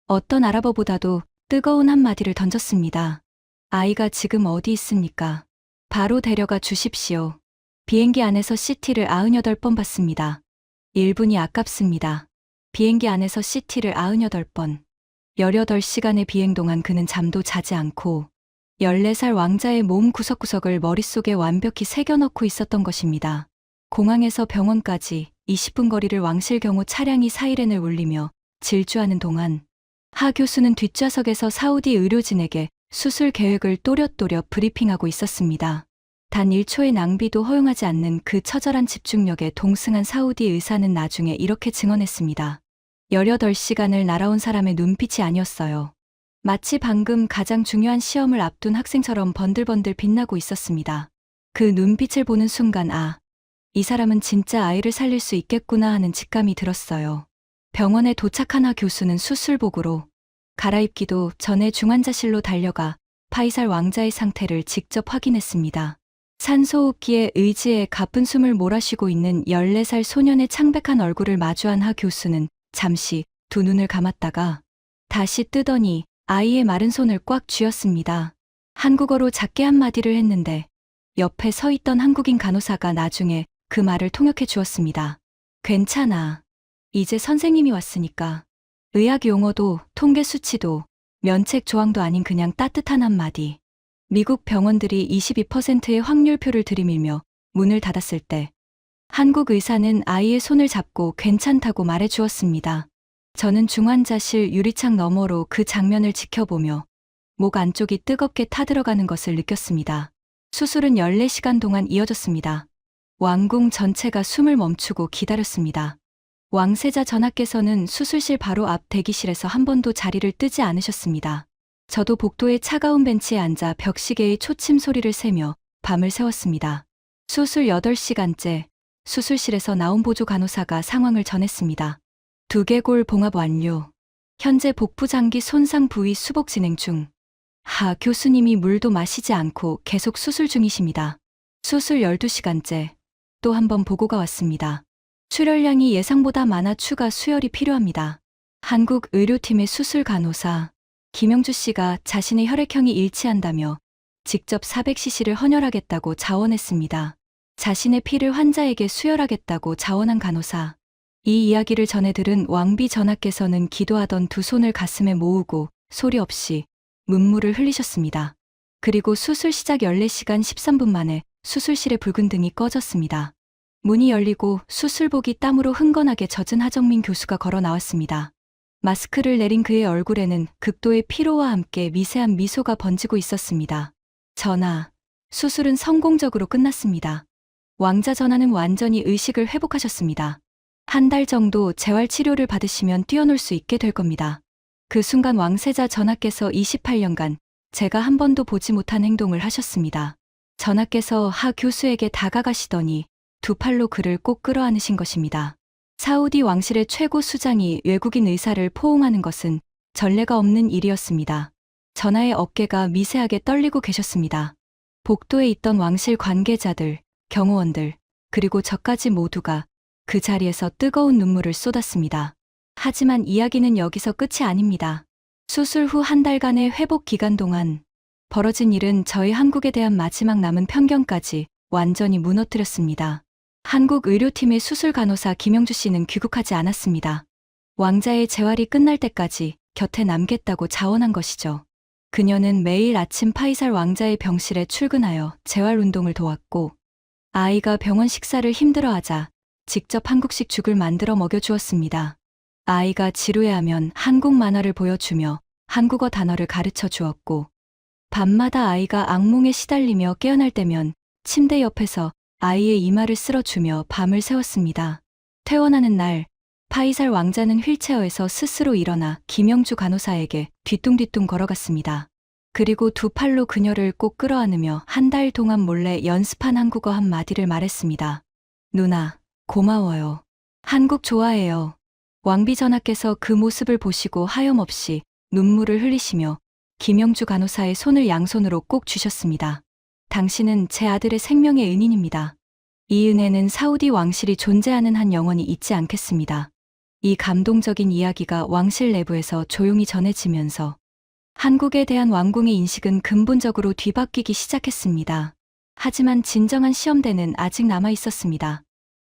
어떤 아랍어보다도 뜨거운 한마디를 던졌습니다. 아이가 지금 어디 있습니까? 바로 데려가 주십시오. 비행기 안에서 CT를 98번 봤습니다. 1분이 아깝습니다. 비행기 안에서 CT를 98번. 18시간의 비행 동안 그는 잠도 자지 않고 14살 왕자의 몸 구석구석을 머릿속에 완벽히 새겨넣고 있었던 것입니다. 공항에서 병원까지 20분 거리를 왕실 경호 차량이 사이렌을 울리며 질주하는 동안 하 교수는 뒷좌석에서 사우디 의료진에게 수술 계획을 또렷또렷 브리핑하고 있었습니다. 단 1초의 낭비도 허용하지 않는 그 처절한 집중력에 동승한 사우디 의사는 나중에 이렇게 증언했습니다. 18시간을 날아온 사람의 눈빛이 아니었어요. 마치 방금 가장 중요한 시험을 앞둔 학생처럼 번들번들 빛나고 있었습니다. 그 눈빛을 보는 순간 이 사람은 진짜 아이를 살릴 수 있겠구나 하는 직감이 들었어요. 병원에 도착한 하 교수는 수술복으로 갈아입기도 전에 중환자실로 달려가 파이살 왕자의 상태를 직접 확인했습니다. 산소호흡기에 의지해 가쁜 숨을 몰아쉬고 있는 14살 소년의 창백한 얼굴을 마주한 하 교수는 잠시 두 눈을 감았다가 다시 뜨더니 아이의 마른 손을 꽉 쥐었습니다. 한국어로 작게 한마디를 했는데 옆에 서 있던 한국인 간호사가 나중에 그 말을 통역해 주었습니다. 괜찮아. 이제 선생님이 왔으니까. 의학 용어도 통계 수치도 면책 조항도 아닌 그냥 따뜻한 한마디. 미국 병원들이 22%의 확률표를 들이밀며 문을 닫았을 때 한국 의사는 아이의 손을 잡고 괜찮다고 말해 주었습니다. 저는 중환자실 유리창 너머로 그 장면을 지켜보며 목 안쪽이 뜨겁게 타들어가는 것을 느꼈습니다. 수술은 14시간 동안 이어졌습니다. 왕궁 전체가 숨을 멈추고 기다렸습니다. 왕세자 전하께서는 수술실 바로 앞 대기실에서 한 번도 자리를 뜨지 않으셨습니다. 저도 복도의 차가운 벤치에 앉아 벽시계의 초침 소리를 세며 밤을 새웠습니다. 수술 8시간째 수술실에서 나온 보조 간호사가 상황을 전했습니다. 두개골 봉합 완료. 현재 복부 장기 손상 부위 수복 진행 중. 하 교수님이 물도 마시지 않고 계속 수술 중이십니다. 수술 12시간째. 또 한 번 보고가 왔습니다. 출혈량이 예상보다 많아 추가 수혈이 필요합니다. 한국 의료팀의 수술 간호사 김영주 씨가 자신의 혈액형이 일치한다며 직접 400cc를 헌혈하겠다고 자원했습니다. 자신의 피를 환자에게 수혈하겠다고 자원한 간호사. 이 이야기를 전해 들은 왕비 전하께서는 기도하던 두 손을 가슴에 모으고 소리 없이 눈물을 흘리셨습니다. 그리고 수술 시작 14시간 13분 만에 수술실의 붉은 등이 꺼졌습니다. 문이 열리고 수술복이 땀으로 흥건하게 젖은 하정민 교수가 걸어 나왔습니다. 마스크를 내린 그의 얼굴에는 극도의 피로와 함께 미세한 미소가 번지고 있었습니다. 전하, 수술은 성공적으로 끝났습니다. 왕자 전하는 완전히 의식을 회복하셨습니다. 한 달 정도 재활치료를 받으시면 뛰어놀 수 있게 될 겁니다. 그 순간 왕세자 전하께서 28년간 제가 한 번도 보지 못한 행동을 하셨습니다. 전하께서 하 교수에게 다가가시더니 두 팔로 그를 꼭 끌어안으신 것입니다. 사우디 왕실의 최고 수장이 외국인 의사를 포옹하는 것은 전례가 없는 일이었습니다. 전하의 어깨가 미세하게 떨리고 계셨습니다. 복도에 있던 왕실 관계자들, 경호원들, 그리고 저까지 모두가 그 자리에서 뜨거운 눈물을 쏟았습니다. 하지만 이야기는 여기서 끝이 아닙니다. 수술 후 한 달간의 회복 기간 동안 벌어진 일은 저희 한국에 대한 마지막 남은 편견까지 완전히 무너뜨렸습니다. 한국 의료팀의 수술 간호사 김영주 씨는 귀국하지 않았습니다. 왕자의 재활이 끝날 때까지 곁에 남겠다고 자원한 것이죠. 그녀는 매일 아침 파이살 왕자의 병실에 출근하여 재활 운동을 도왔고 아이가 병원 식사를 힘들어하자 직접 한국식 죽을 만들어 먹여주었습니다. 아이가 지루해하면 한국 만화를 보여주며 한국어 단어를 가르쳐 주었고, 밤마다 아이가 악몽에 시달리며 깨어날 때면 침대 옆에서 아이의 이마를 쓸어주며 밤을 새웠습니다. 퇴원하는 날, 파이살 왕자는 휠체어에서 스스로 일어나 김영주 간호사에게 뒤뚱뒤뚱 걸어갔습니다. 그리고 두 팔로 그녀를 꼭 끌어안으며 한 달 동안 몰래 연습한 한국어 한 마디를 말했습니다. 누나, 고마워요. 한국 좋아해요. 왕비 전하께서 그 모습을 보시고 하염없이 눈물을 흘리시며 김영주 간호사의 손을 양손으로 꼭 쥐셨습니다. 당신은 제 아들의 생명의 은인입니다. 이 은혜는 사우디 왕실이 존재하는 한 영원히 잊지 않겠습니다. 이 감동적인 이야기가 왕실 내부에서 조용히 전해지면서 한국에 대한 왕궁의 인식은 근본적으로 뒤바뀌기 시작했습니다. 하지만 진정한 시험대는 아직 남아 있었습니다.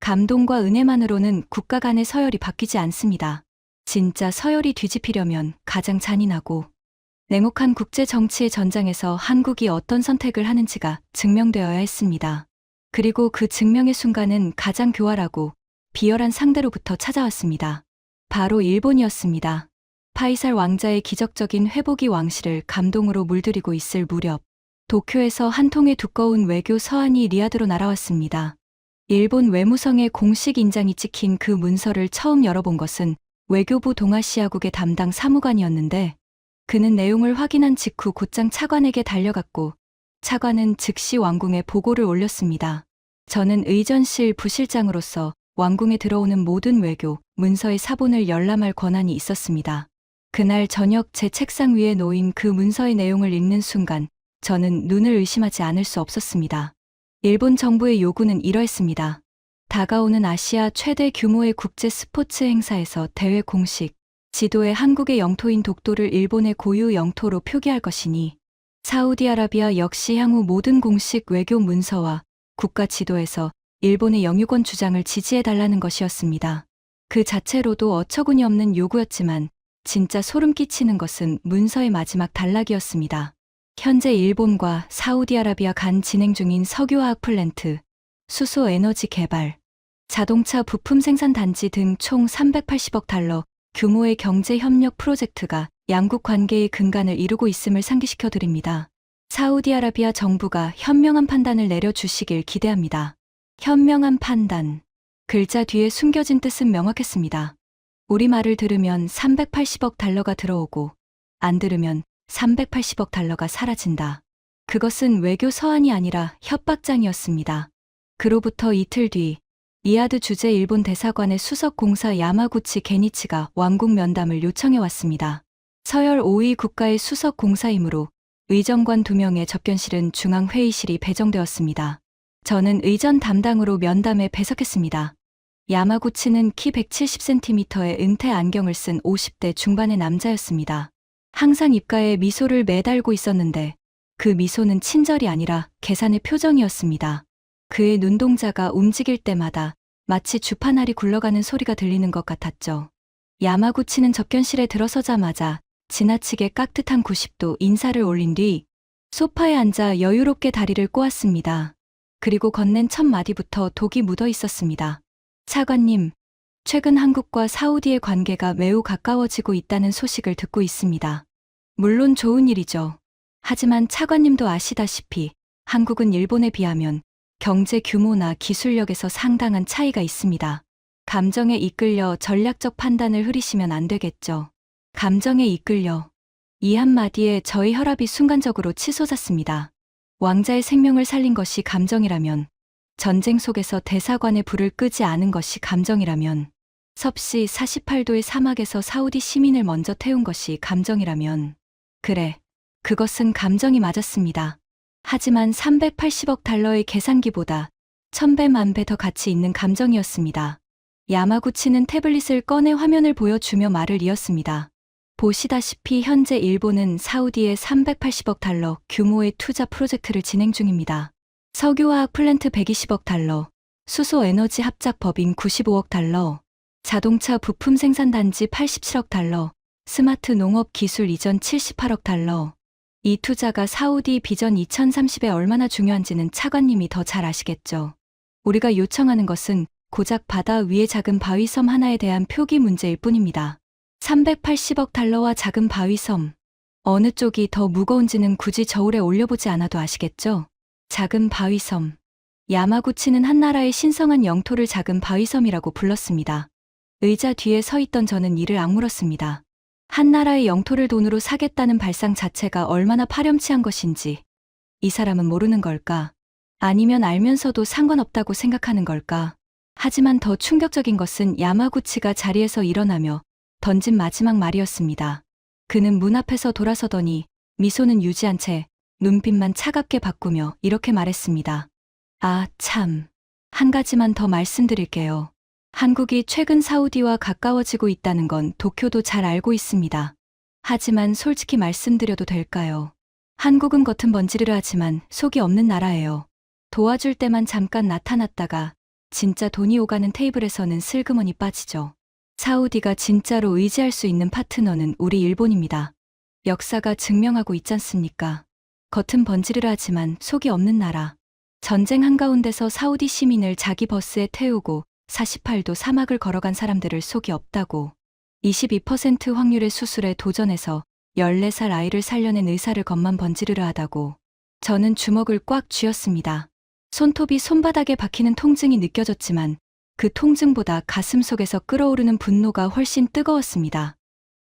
감동과 은혜만으로는 국가 간의 서열이 바뀌지 않습니다. 진짜 서열이 뒤집히려면 가장 잔인하고 냉혹한 국제 정치의 전장에서 한국이 어떤 선택을 하는지가 증명되어야 했습니다. 그리고 그 증명의 순간은 가장 교활하고 비열한 상대로부터 찾아왔습니다. 바로 일본이었습니다. 파이살 왕자의 기적적인 회복이 왕실을 감동으로 물들이고 있을 무렵, 도쿄에서 한 통의 두꺼운 외교 서한이 리야드로 날아왔습니다. 일본 외무성의 공식 인장이 찍힌 그 문서를 처음 열어본 것은 외교부 동아시아국의 담당 사무관이었는데, 그는 내용을 확인한 직후 곧장 차관에게 달려갔고, 차관은 즉시 왕궁에 보고를 올렸습니다. 저는 의전실 부실장으로서 왕궁에 들어오는 모든 외교, 문서의 사본을 열람할 권한이 있었습니다. 그날 저녁 제 책상 위에 놓인 그 문서의 내용을 읽는 순간, 저는 눈을 의심하지 않을 수 없었습니다. 일본 정부의 요구는 이러했습니다. 다가오는 아시아 최대 규모의 국제 스포츠 행사에서 대회 공식, 지도에 한국의 영토인 독도를 일본의 고유 영토로 표기할 것이니, 사우디아라비아 역시 향후 모든 공식 외교 문서와 국가 지도에서 일본의 영유권 주장을 지지해달라는 것이었습니다. 그 자체로도 어처구니 없는 요구였지만, 진짜 소름 끼치는 것은 문서의 마지막 단락이었습니다. 현재 일본과 사우디아라비아 간 진행 중인 석유화학 플랜트, 수소 에너지 개발, 자동차 부품 생산 단지 등 총 380억 달러 규모의 경제 협력 프로젝트가 양국 관계의 근간을 이루고 있음을 상기시켜 드립니다. 사우디아라비아 정부가 현명한 판단을 내려주시길 기대합니다. 현명한 판단. 글자 뒤에 숨겨진 뜻은 명확했습니다. 우리말을 들으면 380억 달러가 들어오고, 안 들으면 380억 달러가 사라진다. 그것은 외교 서한이 아니라 협박장이었습니다. 그로부터 이틀 뒤, 리야드 주재 일본 대사관의 수석 공사 야마구치 게니치가 왕국 면담을 요청해 왔습니다. 서열 5위 국가의 수석 공사이므로 의정관 2명의 접견실은 중앙회의실이 배정되었습니다. 저는 의전 담당으로 면담에 배석했습니다. 야마구치는 키 170cm의 은퇴 안경을 쓴 50대 중반의 남자였습니다. 항상 입가에 미소를 매달고 있었는데 그 미소는 친절이 아니라 계산의 표정이었습니다. 그의 눈동자가 움직일 때마다 마치 주판알이 굴러가는 소리가 들리는 것 같았죠. 야마구치는 접견실에 들어서자마자 지나치게 깍듯한 90도 인사를 올린 뒤 소파에 앉아 여유롭게 다리를 꼬았습니다. 그리고 건넨 첫 마디부터 독이 묻어 있었습니다. 차관님, 최근 한국과 사우디의 관계가 매우 가까워지고 있다는 소식을 듣고 있습니다. 물론 좋은 일이죠. 하지만 차관님도 아시다시피 한국은 일본에 비하면 경제 규모나 기술력에서 상당한 차이가 있습니다. 감정에 이끌려 전략적 판단을 흐리시면 안 되겠죠. 감정에 이끌려. 이 한마디에 저의 혈압이 순간적으로 치솟았습니다. 왕자의 생명을 살린 것이 감정이라면, 전쟁 속에서 대사관의 불을 끄지 않은 것이 감정이라면, 섭씨 48도의 사막에서 사우디 시민을 먼저 태운 것이 감정이라면, 그래, 그것은 감정이 맞았습니다. 하지만 380억 달러의 계산기보다 1000배 만배 더 가치 있는 감정이었습니다. 야마구치는 태블릿을 꺼내 화면을 보여주며 말을 이었습니다. 보시다시피 현재 일본은 사우디에 380억 달러 규모의 투자 프로젝트를 진행 중입니다. 석유화학 플랜트 120억 달러, 수소 에너지 합작 법인 95억 달러, 자동차 부품 생산 단지 87억 달러, 스마트 농업 기술 이전 78억 달러. 이 투자가 사우디 비전 2030에 얼마나 중요한지는 차관님이 더 잘 아시겠죠. 우리가 요청하는 것은 고작 바다 위의 작은 바위섬 하나에 대한 표기 문제일 뿐입니다. 380억 달러와 작은 바위섬. 어느 쪽이 더 무거운지는 굳이 저울에 올려보지 않아도 아시겠죠? 작은 바위섬. 야마구치는 한 나라의 신성한 영토를 작은 바위섬이라고 불렀습니다. 의자 뒤에 서 있던 저는 이를 악물었습니다. 한 나라의 영토를 돈으로 사겠다는 발상 자체가 얼마나 파렴치한 것인지. 이 사람은 모르는 걸까? 아니면 알면서도 상관없다고 생각하는 걸까? 하지만 더 충격적인 것은 야마구치가 자리에서 일어나며 던진 마지막 말이었습니다. 그는 문 앞에서 돌아서더니 미소는 유지한 채 눈빛만 차갑게 바꾸며 이렇게 말했습니다. 아, 참. 한 가지만 더 말씀드릴게요. 한국이 최근 사우디와 가까워지고 있다는 건 도쿄도 잘 알고 있습니다. 하지만 솔직히 말씀드려도 될까요? 한국은 겉은 번지르르 하지만 속이 없는 나라예요. 도와줄 때만 잠깐 나타났다가 진짜 돈이 오가는 테이블에서는 슬그머니 빠지죠. 사우디가 진짜로 의지할 수 있는 파트너는 우리 일본입니다. 역사가 증명하고 있지 않습니까? 겉은 번지르르 하지만 속이 없는 나라. 전쟁 한가운데서 사우디 시민을 자기 버스에 태우고 48도 사막을 걸어간 사람들을 속이 없다고. 22% 확률의 수술에 도전해서 14살 아이를 살려낸 의사를 겉만 번지르르 하다고. 저는 주먹을 꽉 쥐었습니다. 손톱이 손바닥에 박히는 통증이 느껴졌지만 그 통증보다 가슴 속에서 끓어오르는 분노가 훨씬 뜨거웠습니다.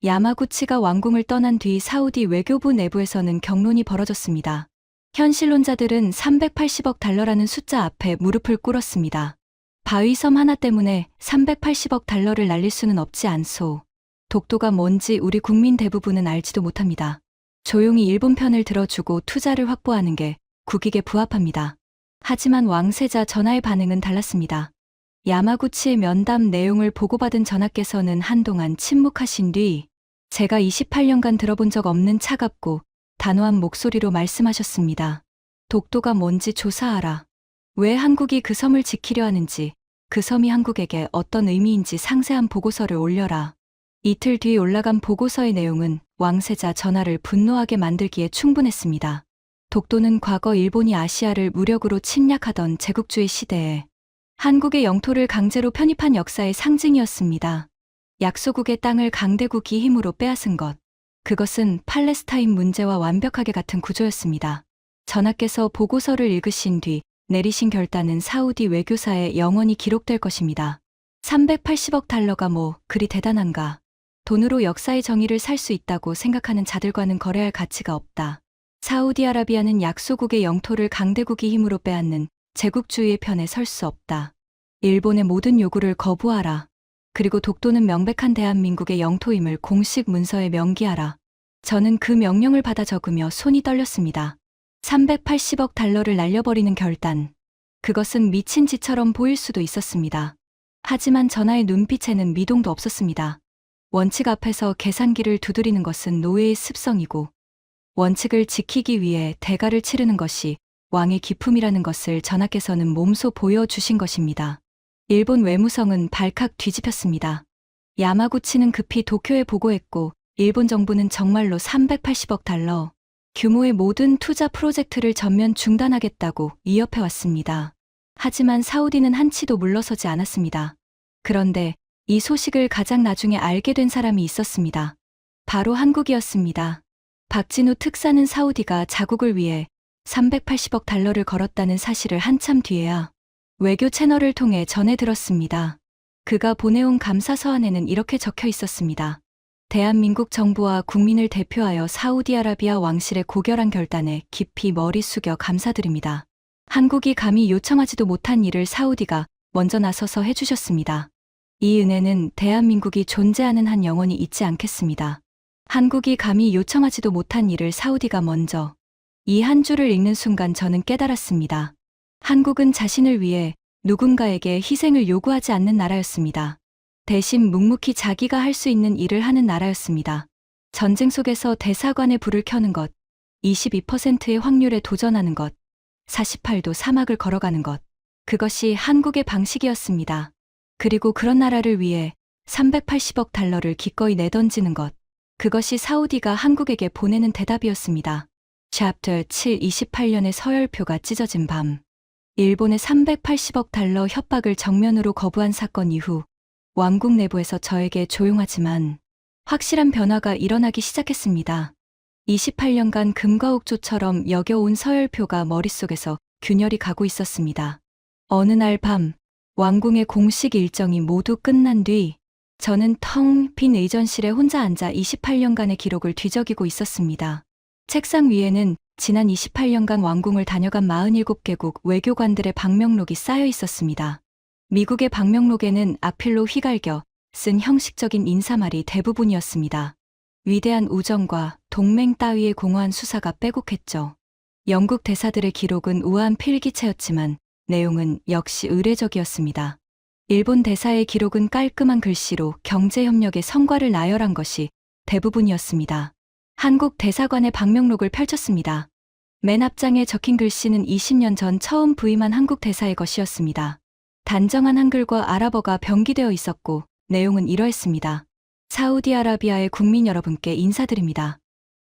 야마구치가 왕궁을 떠난 뒤 사우디 외교부 내부에서는 격론이 벌어졌습니다. 현실론자들은 380억 달러라는 숫자 앞에 무릎을 꿇었습니다. 바위섬 하나 때문에 380억 달러를 날릴 수는 없지 않소. 독도가 뭔지 우리 국민 대부분은 알지도 못합니다. 조용히 일본 편을 들어주고 투자를 확보하는 게 국익에 부합합니다. 하지만 왕세자 전하의 반응은 달랐습니다. 야마구치의 면담 내용을 보고받은 전하께서는 한동안 침묵하신 뒤 제가 28년간 들어본 적 없는 차갑고 단호한 목소리로 말씀하셨습니다. 독도가 뭔지 조사하라. 왜 한국이 그 섬을 지키려 하는지, 그 섬이 한국에게 어떤 의미인지 상세한 보고서를 올려라. 이틀 뒤 올라간 보고서의 내용은 왕세자 전하를 분노하게 만들기에 충분했습니다. 독도는 과거 일본이 아시아를 무력으로 침략하던 제국주의 시대에 한국의 영토를 강제로 편입한 역사의 상징이었습니다. 약소국의 땅을 강대국이 힘으로 빼앗은 것. 그것은 팔레스타인 문제와 완벽하게 같은 구조였습니다. 전하께서 보고서를 읽으신 뒤 내리신 결단은 사우디 외교사에 영원히 기록될 것입니다. 380억 달러가 뭐 그리 대단한가. 돈으로 역사의 정의를 살 수 있다고 생각하는 자들과는 거래할 가치가 없다. 사우디아라비아는 약소국의 영토를 강대국이 힘으로 빼앗는 제국주의의 편에 설 수 없다. 일본의 모든 요구를 거부하라. 그리고 독도는 명백한 대한민국의 영토임을 공식 문서에 명기하라. 저는 그 명령을 받아 적으며 손이 떨렸습니다. 380억 달러를 날려버리는 결단. 그것은 미친 짓처럼 보일 수도 있었습니다. 하지만 전하의 눈빛에는 미동도 없었습니다. 원칙 앞에서 계산기를 두드리는 것은 노예의 습성이고 원칙을 지키기 위해 대가를 치르는 것이 왕의 기품이라는 것을 전하께서는 몸소 보여주신 것입니다. 일본 외무성은 발칵 뒤집혔습니다. 야마구치는 급히 도쿄에 보고했고 일본 정부는 정말로 380억 달러 규모의 모든 투자 프로젝트를 전면 중단하겠다고 위협해왔습니다. 하지만 사우디는 한치도 물러서지 않았습니다. 그런데 이 소식을 가장 나중에 알게 된 사람이 있었습니다. 바로 한국이었습니다. 박진우 특사는 사우디가 자국을 위해 380억 달러를 걸었다는 사실을 한참 뒤에야 외교 채널을 통해 전해 들었습니다. 그가 보내온 감사 서한에는 이렇게 적혀 있었습니다. 대한민국 정부와 국민을 대표하여 사우디아라비아 왕실의 고결한 결단에 깊이 머리 숙여 감사드립니다. 한국이 감히 요청하지도 못한 일을 사우디가 먼저 나서서 해주셨습니다. 이 은혜는 대한민국이 존재하는 한 영원히 잊지 않겠습니다. 한국이 감히 요청하지도 못한 일을 사우디가 먼저. 이 한 줄을 읽는 순간 저는 깨달았습니다. 한국은 자신을 위해 누군가에게 희생을 요구하지 않는 나라였습니다. 대신 묵묵히 자기가 할 수 있는 일을 하는 나라였습니다. 전쟁 속에서 대사관에 불을 켜는 것, 22%의 확률에 도전하는 것, 48도 사막을 걸어가는 것. 그것이 한국의 방식이었습니다. 그리고 그런 나라를 위해 380억 달러를 기꺼이 내던지는 것. 그것이 사우디가 한국에게 보내는 대답이었습니다. 챕터 7 28년의 서열표가 찢어진 밤. 일본의 380억 달러 협박을 정면으로 거부한 사건 이후 왕국 내부에서 저에게 조용하지만 확실한 변화가 일어나기 시작했습니다. 28년간 금과옥조처럼 여겨온 서열표가 머릿속에서 균열이 가고 있었습니다. 어느 날 밤 왕궁의 공식 일정이 모두 끝난 뒤 저는 텅 빈 의전실에 혼자 앉아 28년간의 기록을 뒤적이고 있었습니다. 책상 위에는 지난 28년간 왕궁을 다녀간 47개국 외교관들의 방명록이 쌓여 있었습니다. 미국의 방명록에는 악필로 휘갈겨 쓴 형식적인 인사말이 대부분이었습니다. 위대한 우정과 동맹 따위의 공허한 수사가 빼곡했죠. 영국 대사들의 기록은 우아한 필기체였지만 내용은 역시 의례적이었습니다. 일본 대사의 기록은 깔끔한 글씨로 경제협력의 성과를 나열한 것이 대부분이었습니다. 한국 대사관의 방명록을 펼쳤습니다. 맨 앞장에 적힌 글씨는 20년 전 처음 부임한 한국 대사의 것이었습니다. 단정한 한글과 아랍어가 병기되어 있었고 내용은 이러했습니다. 사우디아라비아의 국민 여러분께 인사드립니다.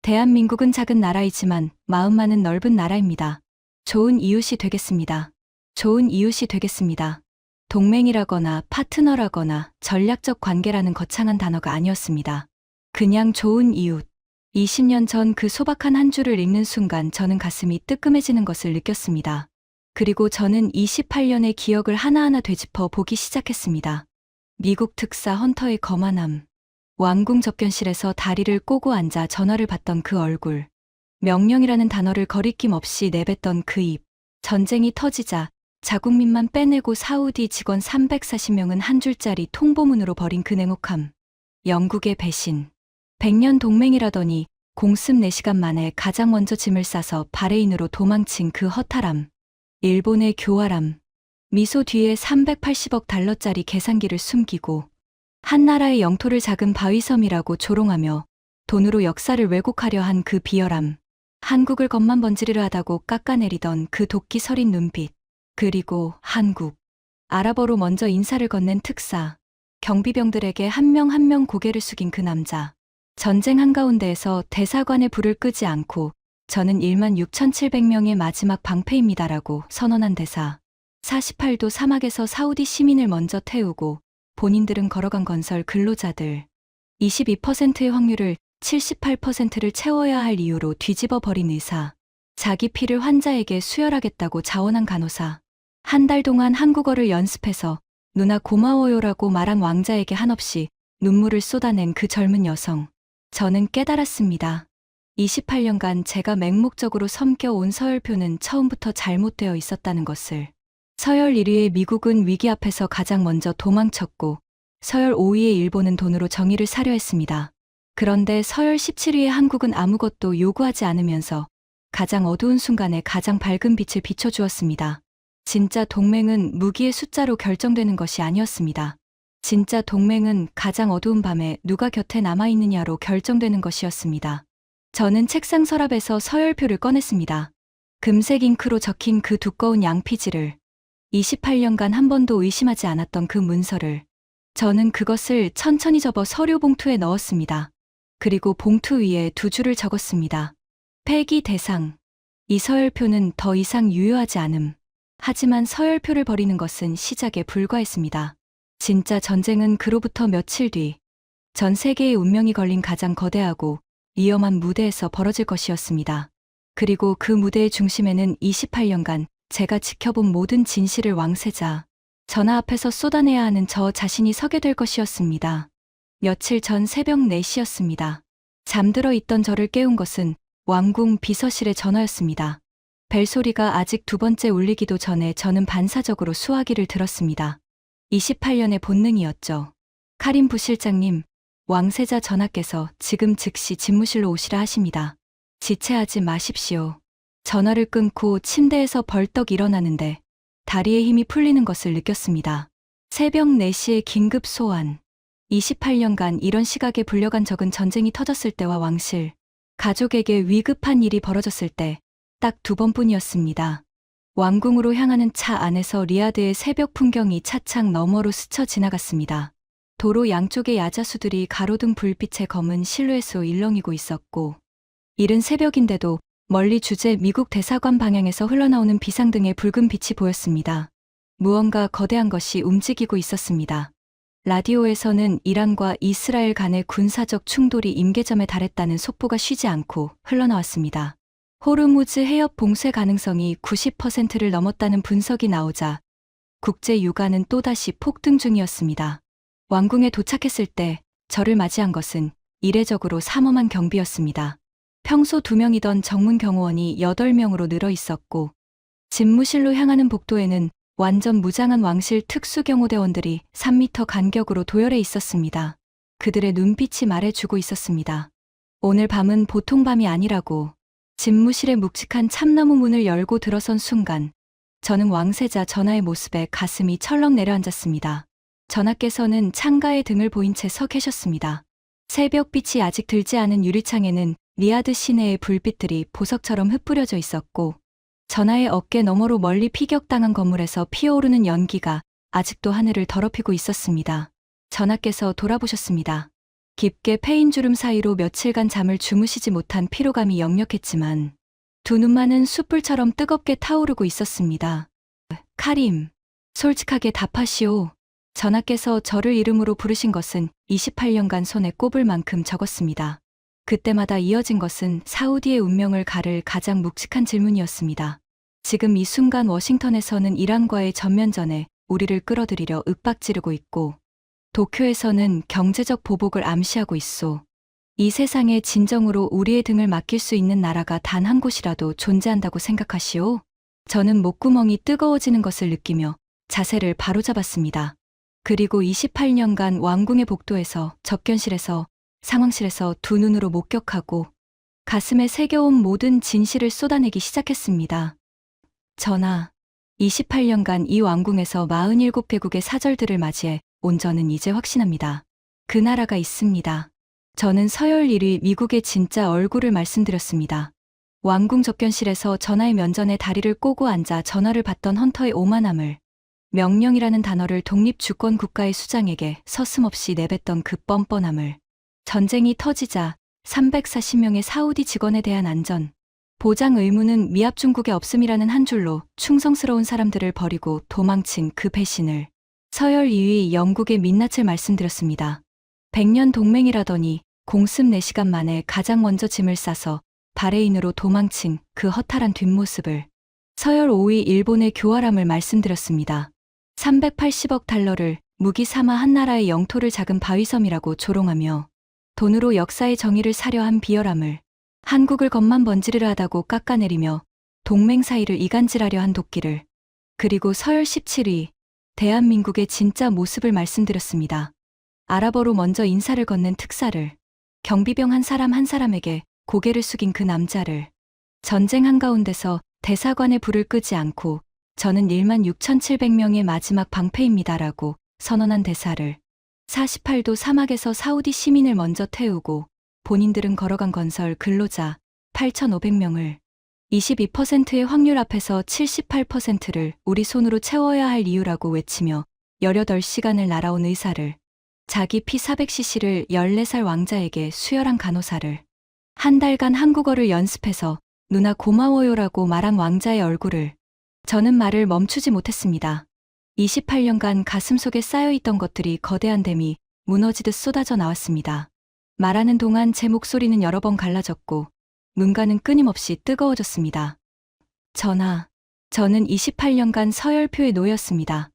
대한민국은 작은 나라이지만 마음만은 넓은 나라입니다. 좋은 이웃이 되겠습니다. 좋은 이웃이 되겠습니다. 동맹이라거나 파트너라거나 전략적 관계라는 거창한 단어가 아니었습니다. 그냥 좋은 이웃. 20년 전 그 소박한 한 줄을 읽는 순간 저는 가슴이 뜨끔해지는 것을 느꼈습니다. 그리고 저는 28년의 기억을 하나하나 되짚어 보기 시작했습니다. 미국 특사 헌터의 거만함. 왕궁 접견실에서 다리를 꼬고 앉아 전화를 받던 그 얼굴. 명령이라는 단어를 거리낌 없이 내뱉던 그 입. 전쟁이 터지자 자국민만 빼내고 사우디 직원 340명은 한 줄짜리 통보문으로 버린 그 냉혹함. 영국의 배신. 100년 동맹이라더니 공습 4시간 만에 가장 먼저 짐을 싸서 바레인으로 도망친 그 허탈함. 일본의 교활함. 미소 뒤에 380억 달러짜리 계산기를 숨기고 한 나라의 영토를 작은 바위섬이라고 조롱하며 돈으로 역사를 왜곡하려 한 그 비열함. 한국을 겉만 번지르르 하다고 깎아내리던 그 도끼 서린 눈빛. 그리고 한국. 아랍어로 먼저 인사를 건넨 특사. 경비병들에게 한 명 한 명 고개를 숙인 그 남자. 전쟁 한가운데에서 대사관의 불을 끄지 않고 저는 16,700명의 마지막 방패입니다라고 선언한 대사. 48도 사막에서 사우디 시민을 먼저 태우고 본인들은 걸어간 건설 근로자들. 22%의 확률을 78%를 채워야 할 이유로 뒤집어 버린 의사. 자기 피를 환자에게 수혈하겠다고 자원한 간호사. 한 달 동안 한국어를 연습해서 누나 고마워요라고 말한 왕자에게 한없이 눈물을 쏟아낸 그 젊은 여성. 저는 깨달았습니다. 28년간 제가 맹목적으로 섬겨온 서열표는 처음부터 잘못되어 있었다는 것을. 서열 1위의 미국은 위기 앞에서 가장 먼저 도망쳤고 서열 5위의 일본은 돈으로 정의를 사려 했습니다. 그런데 서열 17위의 한국은 아무것도 요구하지 않으면서 가장 어두운 순간에 가장 밝은 빛을 비춰주었습니다. 진짜 동맹은 무기의 숫자로 결정되는 것이 아니었습니다. 진짜 동맹은 가장 어두운 밤에 누가 곁에 남아있느냐로 결정되는 것이었습니다. 저는 책상 서랍에서 서열표를 꺼냈습니다. 금색 잉크로 적힌 그 두꺼운 양피지를. 28년간 한 번도 의심하지 않았던 그 문서를. 저는 그것을 천천히 접어 서류 봉투에 넣었습니다. 그리고 봉투 위에 2줄을 적었습니다. 폐기 대상. 이 서열표는 더 이상 유효하지 않음. 하지만 서열표를 버리는 것은 시작에 불과했습니다. 진짜 전쟁은 그로부터 며칠 뒤 전 세계의 운명이 걸린 가장 거대하고 위험한 무대에서 벌어질 것이었습니다. 그리고 그 무대의 중심에는 28년간 제가 지켜본 모든 진실을 왕세자 전화 앞에서 쏟아내야 하는 저 자신이 서게 될 것이었습니다. 며칠 전 새벽 4시였습니다. 잠들어 있던 저를 깨운 것은 왕궁 비서실의 전화였습니다. 벨소리가 아직 2번째 울리기도 전에 저는 반사적으로 수화기를 들었습니다. 28년의 본능이었죠. 카린 부실장님, 왕세자 전하께서 지금 즉시 집무실로 오시라 하십니다. 지체하지 마십시오. 전화를 끊고 침대에서 벌떡 일어나는데 다리에 힘이 풀리는 것을 느꼈습니다. 새벽 4시에 긴급 소환. 28년간 이런 시각에 불려간 적은 전쟁이 터졌을 때와 왕실, 가족에게 위급한 일이 벌어졌을 때 딱 2번뿐이었습니다. 왕궁으로 향하는 차 안에서 리야드의 새벽 풍경이 차창 너머로 스쳐 지나갔습니다. 도로 양쪽의 야자수들이 가로등 불빛의 검은 실루엣으로 일렁이고 있었고, 이른 새벽인데도 멀리 주재 미국 대사관 방향에서 흘러나오는 비상등의 붉은 빛이 보였습니다. 무언가 거대한 것이 움직이고 있었습니다. 라디오에서는 이란과 이스라엘 간의 군사적 충돌이 임계점에 달했다는 속보가 쉬지 않고 흘러나왔습니다. 호르무즈 해협 봉쇄 가능성이 90%를 넘었다는 분석이 나오자 국제 유가는 또다시 폭등 중이었습니다. 왕궁에 도착했을 때 저를 맞이한 것은 이례적으로 삼엄한 경비였습니다. 평소 2명이던 정문 경호원이 8명으로 늘어 있었고 집무실로 향하는 복도에는 완전 무장한 왕실 특수경호대원들이 3m 간격으로 도열해 있었습니다. 그들의 눈빛이 말해주고 있었습니다. 오늘 밤은 보통 밤이 아니라고. 집무실의 묵직한 참나무 문을 열고 들어선 순간 저는 왕세자 전하의 모습에 가슴이 철렁 내려앉았습니다. 전하께서는 창가에 등을 보인 채 서 계셨습니다. 새벽빛이 아직 들지 않은 유리창에는 리아드 시내의 불빛들이 보석처럼 흩뿌려져 있었고 전하의 어깨 너머로 멀리 피격당한 건물에서 피어오르는 연기가 아직도 하늘을 더럽히고 있었습니다. 전하께서 돌아보셨습니다. 깊게 패인 주름 사이로 며칠간 잠을 주무시지 못한 피로감이 역력했지만 두 눈만은 숯불처럼 뜨겁게 타오르고 있었습니다. 카림, 솔직하게 답하시오. 전하께서 저를 이름으로 부르신 것은 28년간 손에 꼽을 만큼 적었습니다. 그때마다 이어진 것은 사우디의 운명을 가를 가장 묵직한 질문이었습니다. 지금 이 순간 워싱턴에서는 이란과의 전면전에 우리를 끌어들이려 윽박지르고 있고 도쿄에서는 경제적 보복을 암시하고 있소. 이 세상에 진정으로 우리의 등을 맡길 수 있는 나라가 단 한 곳이라도 존재한다고 생각하시오? 저는 목구멍이 뜨거워지는 것을 느끼며 자세를 바로잡았습니다. 그리고 28년간 왕궁의 복도에서 접견실에서 상황실에서 두 눈으로 목격하고 가슴에 새겨온 모든 진실을 쏟아내기 시작했습니다. 전하, 28년간 이 왕궁에서 47개국의 사절들을 맞이해 온 저는 이제 확신합니다. 그 나라가 있습니다. 저는 서열 1위 미국의 진짜 얼굴을 말씀드렸습니다. 왕궁 접견실에서 전하의 면전에 다리를 꼬고 앉아 전화를 받던 헌터의 오만함을, 명령이라는 단어를 독립주권 국가의 수장에게 서슴없이 내뱉던 그 뻔뻔함을, 전쟁이 터지자 340명의 사우디 직원에 대한 안전, 보장 의무는 미합 중국에 없음이라는 한 줄로 충성스러운 사람들을 버리고 도망친 그 배신을, 서열 2위 영국의 민낯을 말씀드렸습니다. 100년 동맹이라더니 공습 4시간 만에 가장 먼저 짐을 싸서 바레인으로 도망친 그 허탈한 뒷모습을, 서열 5위 일본의 교활함을 말씀드렸습니다. 380억 달러를 무기 삼아 한 나라의 영토를 작은 바위섬이라고 조롱하며 돈으로 역사의 정의를 사려 한 비열함을, 한국을 겉만 번지르르 하다고 깎아내리며 동맹 사이를 이간질하려 한 도끼를, 그리고 서열 17위 대한민국의 진짜 모습을 말씀드렸습니다. 아랍어로 먼저 인사를 건넨 특사를, 경비병 한 사람 한 사람에게 고개를 숙인 그 남자를, 전쟁 한가운데서 대사관의 불을 끄지 않고 저는 16,700명의 마지막 방패입니다라고 선언한 대사를, 48도 사막에서 사우디 시민을 먼저 태우고 본인들은 걸어간 건설 근로자 8,500명을 22%의 확률 앞에서 78%를 우리 손으로 채워야 할 이유라고 외치며 18시간을 날아온 의사를, 자기 피 400cc를 14살 왕자에게 수혈한 간호사를, 한 달간 한국어를 연습해서 누나 고마워요라고 말한 왕자의 얼굴을, 저는 말을 멈추지 못했습니다. 28년간 가슴속에 쌓여있던 것들이 거대한 댐이 무너지듯 쏟아져 나왔습니다. 말하는 동안 제 목소리는 여러 번 갈라졌고 눈가는 끊임없이 뜨거워졌습니다. 전하, 저는 28년간 서열표에 놓였습니다.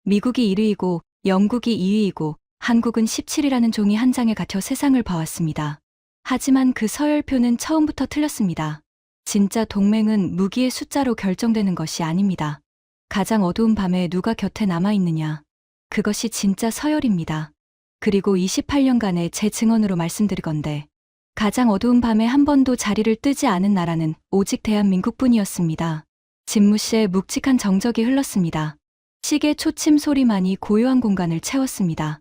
미국이 1위이고 영국이 2위이고 한국은 17이라는 종이 한 장에 갇혀 세상을 봐왔습니다. 하지만 그 서열표는 처음부터 틀렸습니다. 진짜 동맹은 무기의 숫자로 결정되는 것이 아닙니다. 가장 어두운 밤에 누가 곁에 남아있느냐. 그것이 진짜 서열입니다. 그리고 28년간의 제 증언으로 말씀드리건대 가장 어두운 밤에 한 번도 자리를 뜨지 않은 나라는 오직 대한민국뿐이었습니다. 집무실에 묵직한 정적이 흘렀습니다. 시계 초침 소리만이 고요한 공간을 채웠습니다.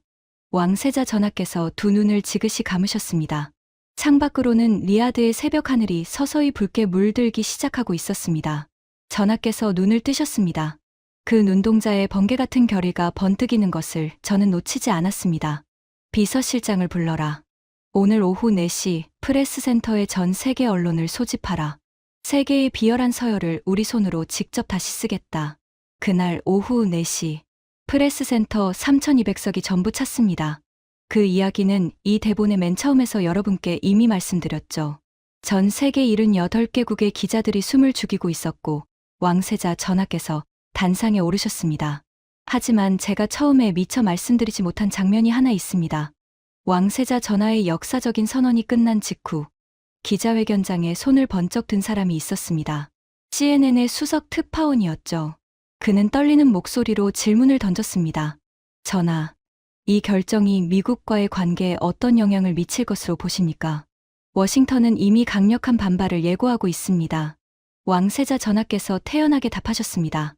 왕세자 전하께서 두 눈을 지그시 감으셨습니다. 창밖으로는 리아드의 새벽 하늘이 서서히 붉게 물들기 시작하고 있었습니다. 전하께서 눈을 뜨셨습니다. 그 눈동자에 번개 같은 결의가 번뜩이는 것을 저는 놓치지 않았습니다. 비서실장을 불러라. 오늘 오후 4시 프레스센터에 전 세계 언론을 소집하라. 세 개의 비열한 서열을 우리 손으로 직접 다시 쓰겠다. 그날 오후 4시 프레스센터 3200석이 전부 찼습니다. 그 이야기는 이 대본의 맨 처음에서 여러분께 이미 말씀드렸죠. 전 세계 78개국의 기자들이 숨을 죽이고 있었고 왕세자 전하께서 단상에 오르셨습니다. 하지만 제가 처음에 미처 말씀드리지 못한 장면이 하나 있습니다. 왕세자 전하의 역사적인 선언이 끝난 직후 기자회견장에 손을 번쩍 든 사람이 있었습니다. CNN의 수석 특파원이었죠. 그는 떨리는 목소리로 질문을 던졌습니다. 전하, 이 결정이 미국과의 관계에 어떤 영향을 미칠 것으로 보십니까? 워싱턴은 이미 강력한 반발을 예고하고 있습니다. 왕세자 전하께서 태연하게 답하셨습니다.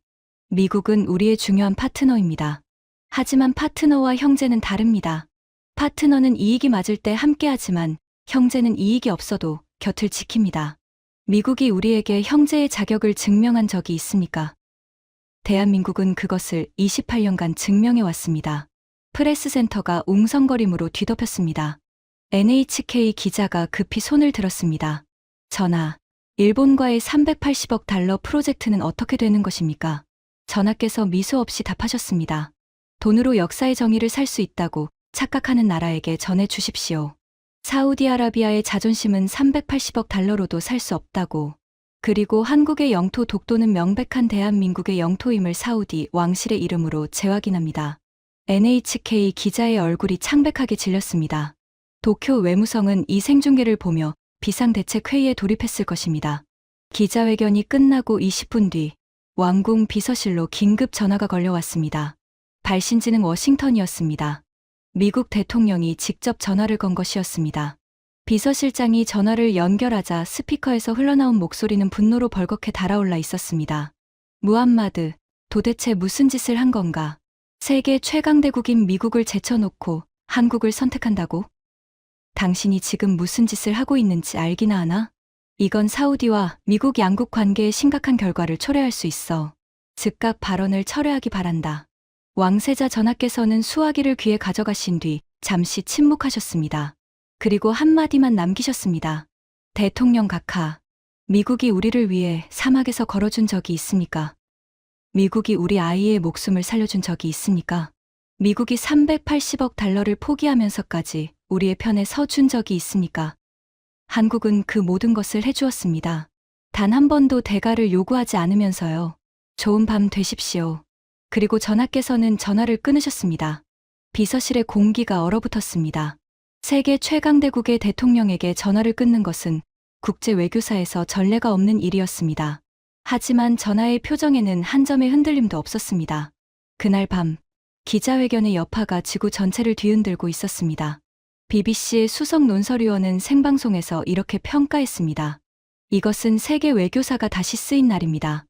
미국은 우리의 중요한 파트너입니다. 하지만 파트너와 형제는 다릅니다. 파트너는 이익이 맞을 때 함께하지만 형제는 이익이 없어도 곁을 지킵니다. 미국이 우리에게 형제의 자격을 증명한 적이 있습니까? 대한민국은 그것을 28년간 증명해 왔습니다. 프레스센터가 웅성거림으로 뒤덮였습니다. NHK 기자가 급히 손을 들었습니다. 전하, 일본과의 380억 달러 프로젝트는 어떻게 되는 것입니까? 전하께서 미소 없이 답하셨습니다. 돈으로 역사의 정의를 살 수 있다고 착각하는 나라에게 전해 주십시오. 사우디아라비아의 자존심은 380억 달러로도 살 수 없다고. 그리고 한국의 영토 독도는 명백한 대한민국의 영토임을 사우디 왕실의 이름으로 재확인합니다. NHK 기자의 얼굴이 창백하게 질렸습니다. 도쿄 외무성은 이 생중계를 보며 비상대책회의에 돌입했을 것입니다. 기자회견이 끝나고 20분 뒤 왕궁 비서실로 긴급 전화가 걸려왔습니다. 발신지는 워싱턴이었습니다. 미국 대통령이 직접 전화를 건 것이었습니다. 비서실장이 전화를 연결하자 스피커에서 흘러나온 목소리는 분노로 벌겋게 달아올라 있었습니다. 무함마드, 도대체 무슨 짓을 한 건가? 세계 최강대국인 미국을 제쳐놓고 한국을 선택한다고? 당신이 지금 무슨 짓을 하고 있는지 알기나 하나? 이건 사우디와 미국 양국 관계에 심각한 결과를 초래할 수 있어. 즉각 발언을 철회하기 바란다. 왕세자 전하께서는 수화기를 귀에 가져가신 뒤 잠시 침묵하셨습니다. 그리고 한마디만 남기셨습니다. 대통령 각하, 미국이 우리를 위해 사막에서 걸어준 적이 있습니까? 미국이 우리 아이의 목숨을 살려준 적이 있습니까? 미국이 380억 달러를 포기하면서까지 우리의 편에 서준 적이 있습니까? 한국은 그 모든 것을 해주었습니다. 단 한 번도 대가를 요구하지 않으면서요. 좋은 밤 되십시오. 그리고 전하께서는 전화를 끊으셨습니다. 비서실의 공기가 얼어붙었습니다. 세계 최강대국의 대통령에게 전화를 끊는 것은 국제 외교사에서 전례가 없는 일이었습니다. 하지만 전하의 표정에는 한 점의 흔들림도 없었습니다. 그날 밤, 기자회견의 여파가 지구 전체를 뒤흔들고 있었습니다. BBC의 수석 논설위원은 생방송에서 이렇게 평가했습니다. 이것은 세계 외교사가 다시 쓰인 날입니다.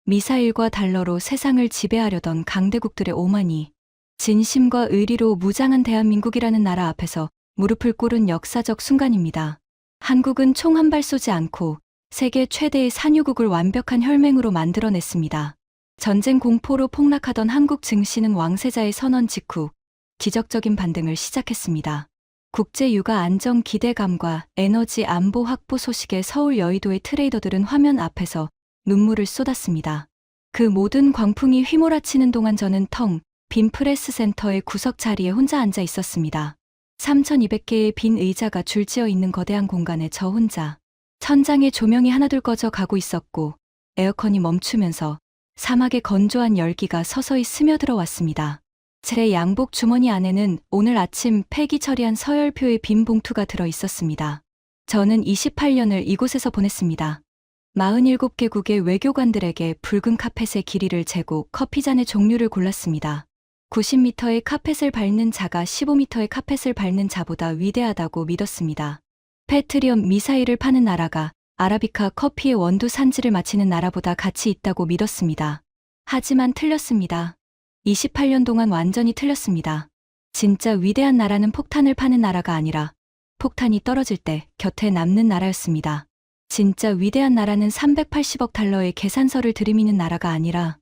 미사일과 달러로 세상을 지배하려던 강대국들의 오만이 진심과 의리로 무장한 대한민국이라는 나라 앞에서 무릎을 꿇은 역사적 순간입니다. 한국은 총 한 발 쏘지 않고 세계 최대의 산유국을 완벽한 혈맹으로 만들어냈습니다. 전쟁 공포로 폭락하던 한국 증시는 왕세자의 선언 직후 기적적인 반등을 시작했습니다. 국제 육아 안정 기대감과 에너지 안보 확보 소식에 서울 여의도의 트레이더들은 화면 앞에서 눈물을 쏟았습니다. 그 모든 광풍이 휘몰아치는 동안 저는 텅 빈 프레스센터의 구석 자리에 혼자 앉아 있었습니다. 3,200개의 빈 의자가 줄지어 있는 거대한 공간에 저 혼자. 천장에 조명이 하나둘 꺼져 가고 있었고 에어컨이 멈추면서 사막의 건조한 열기가 서서히 스며들어 왔습니다. 제 양복 주머니 안에는 오늘 아침 폐기 처리한 서열표의 빈 봉투가 들어 있었습니다. 저는 28년을 이곳에서 보냈습니다. 47개국의 외교관들에게 붉은 카펫의 길이를 재고 커피잔의 종류를 골랐습니다. 90m의 카펫을 밟는 자가 15m의 카펫을 밟는 자보다 위대하다고 믿었습니다. 패트리엄 미사일을 파는 나라가 아라비카 커피의 원두 산지를 마치는 나라보다 가치 있다고 믿었습니다. 하지만 틀렸습니다. 28년 동안 완전히 틀렸습니다. 진짜 위대한 나라는 폭탄을 파는 나라가 아니라 폭탄이 떨어질 때 곁에 남는 나라였습니다. 진짜 위대한 나라는 380억 달러의 계산서를 들이미는 나라가 아니라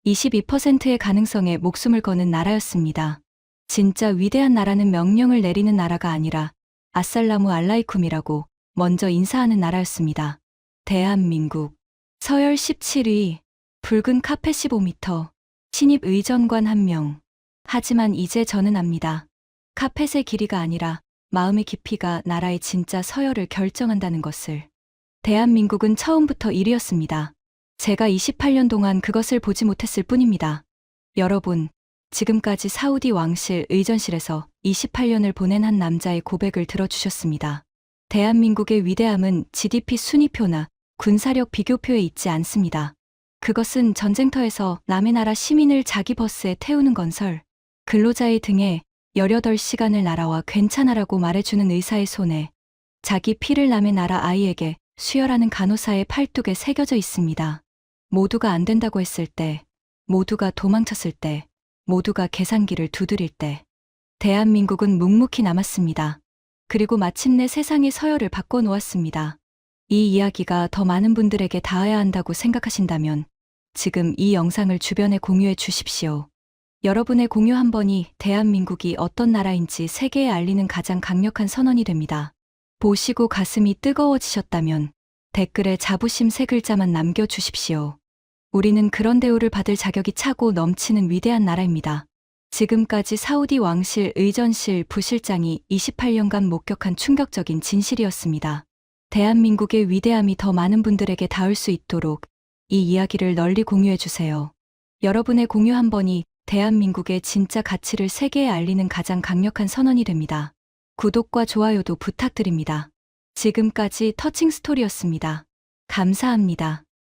22%의 가능성에 목숨을 거는 나라였습니다. 진짜 위대한 나라는 명령을 내리는 나라가 아니라 아살라무 알라이쿰이라고 먼저 인사하는 나라였습니다. 대한민국. 서열 17위. 붉은 카페 15m. 신입 의전관 1명. 하지만 이제 저는 압니다. 카펫의 길이가 아니라 마음의 깊이가 나라의 진짜 서열을 결정한다는 것을. 대한민국은 처음부터 1위였습니다. 제가 28년 동안 그것을 보지 못했을 뿐입니다. 여러분, 지금까지 사우디 왕실 의전실에서 28년을 보낸 한 남자의 고백을 들어주셨습니다. 대한민국의 위대함은 GDP 순위표나 군사력 비교표에 있지 않습니다. 그것은 전쟁터에서 남의 나라 시민을 자기 버스에 태우는 건설, 근로자의 등에 18시간을 날아와 괜찮아라고 말해주는 의사의 손에, 자기 피를 남의 나라 아이에게 수혈하는 간호사의 팔뚝에 새겨져 있습니다. 모두가 안 된다고 했을 때, 모두가 도망쳤을 때, 모두가 계산기를 두드릴 때, 대한민국은 묵묵히 남았습니다. 그리고 마침내 세상의 서열을 바꿔놓았습니다. 이 이야기가 더 많은 분들에게 닿아야 한다고 생각하신다면 지금 이 영상을 주변에 공유해 주십시오. 여러분의 공유 한 번이 대한민국이 어떤 나라인지 세계에 알리는 가장 강력한 선언이 됩니다. 보시고 가슴이 뜨거워지셨다면 댓글에 자부심 3글자만 남겨주십시오. 우리는 그런 대우를 받을 자격이 차고 넘치는 위대한 나라입니다. 지금까지 사우디 왕실 의전실 부실장이 28년간 목격한 충격적인 진실이었습니다. 대한민국의 위대함이 더 많은 분들에게 닿을 수 있도록 이 이야기를 널리 공유해주세요. 여러분의 공유 한 번이 대한민국의 진짜 가치를 세계에 알리는 가장 강력한 선언이 됩니다. 구독과 좋아요도 부탁드립니다. 지금까지 터칭 스토리였습니다. 감사합니다.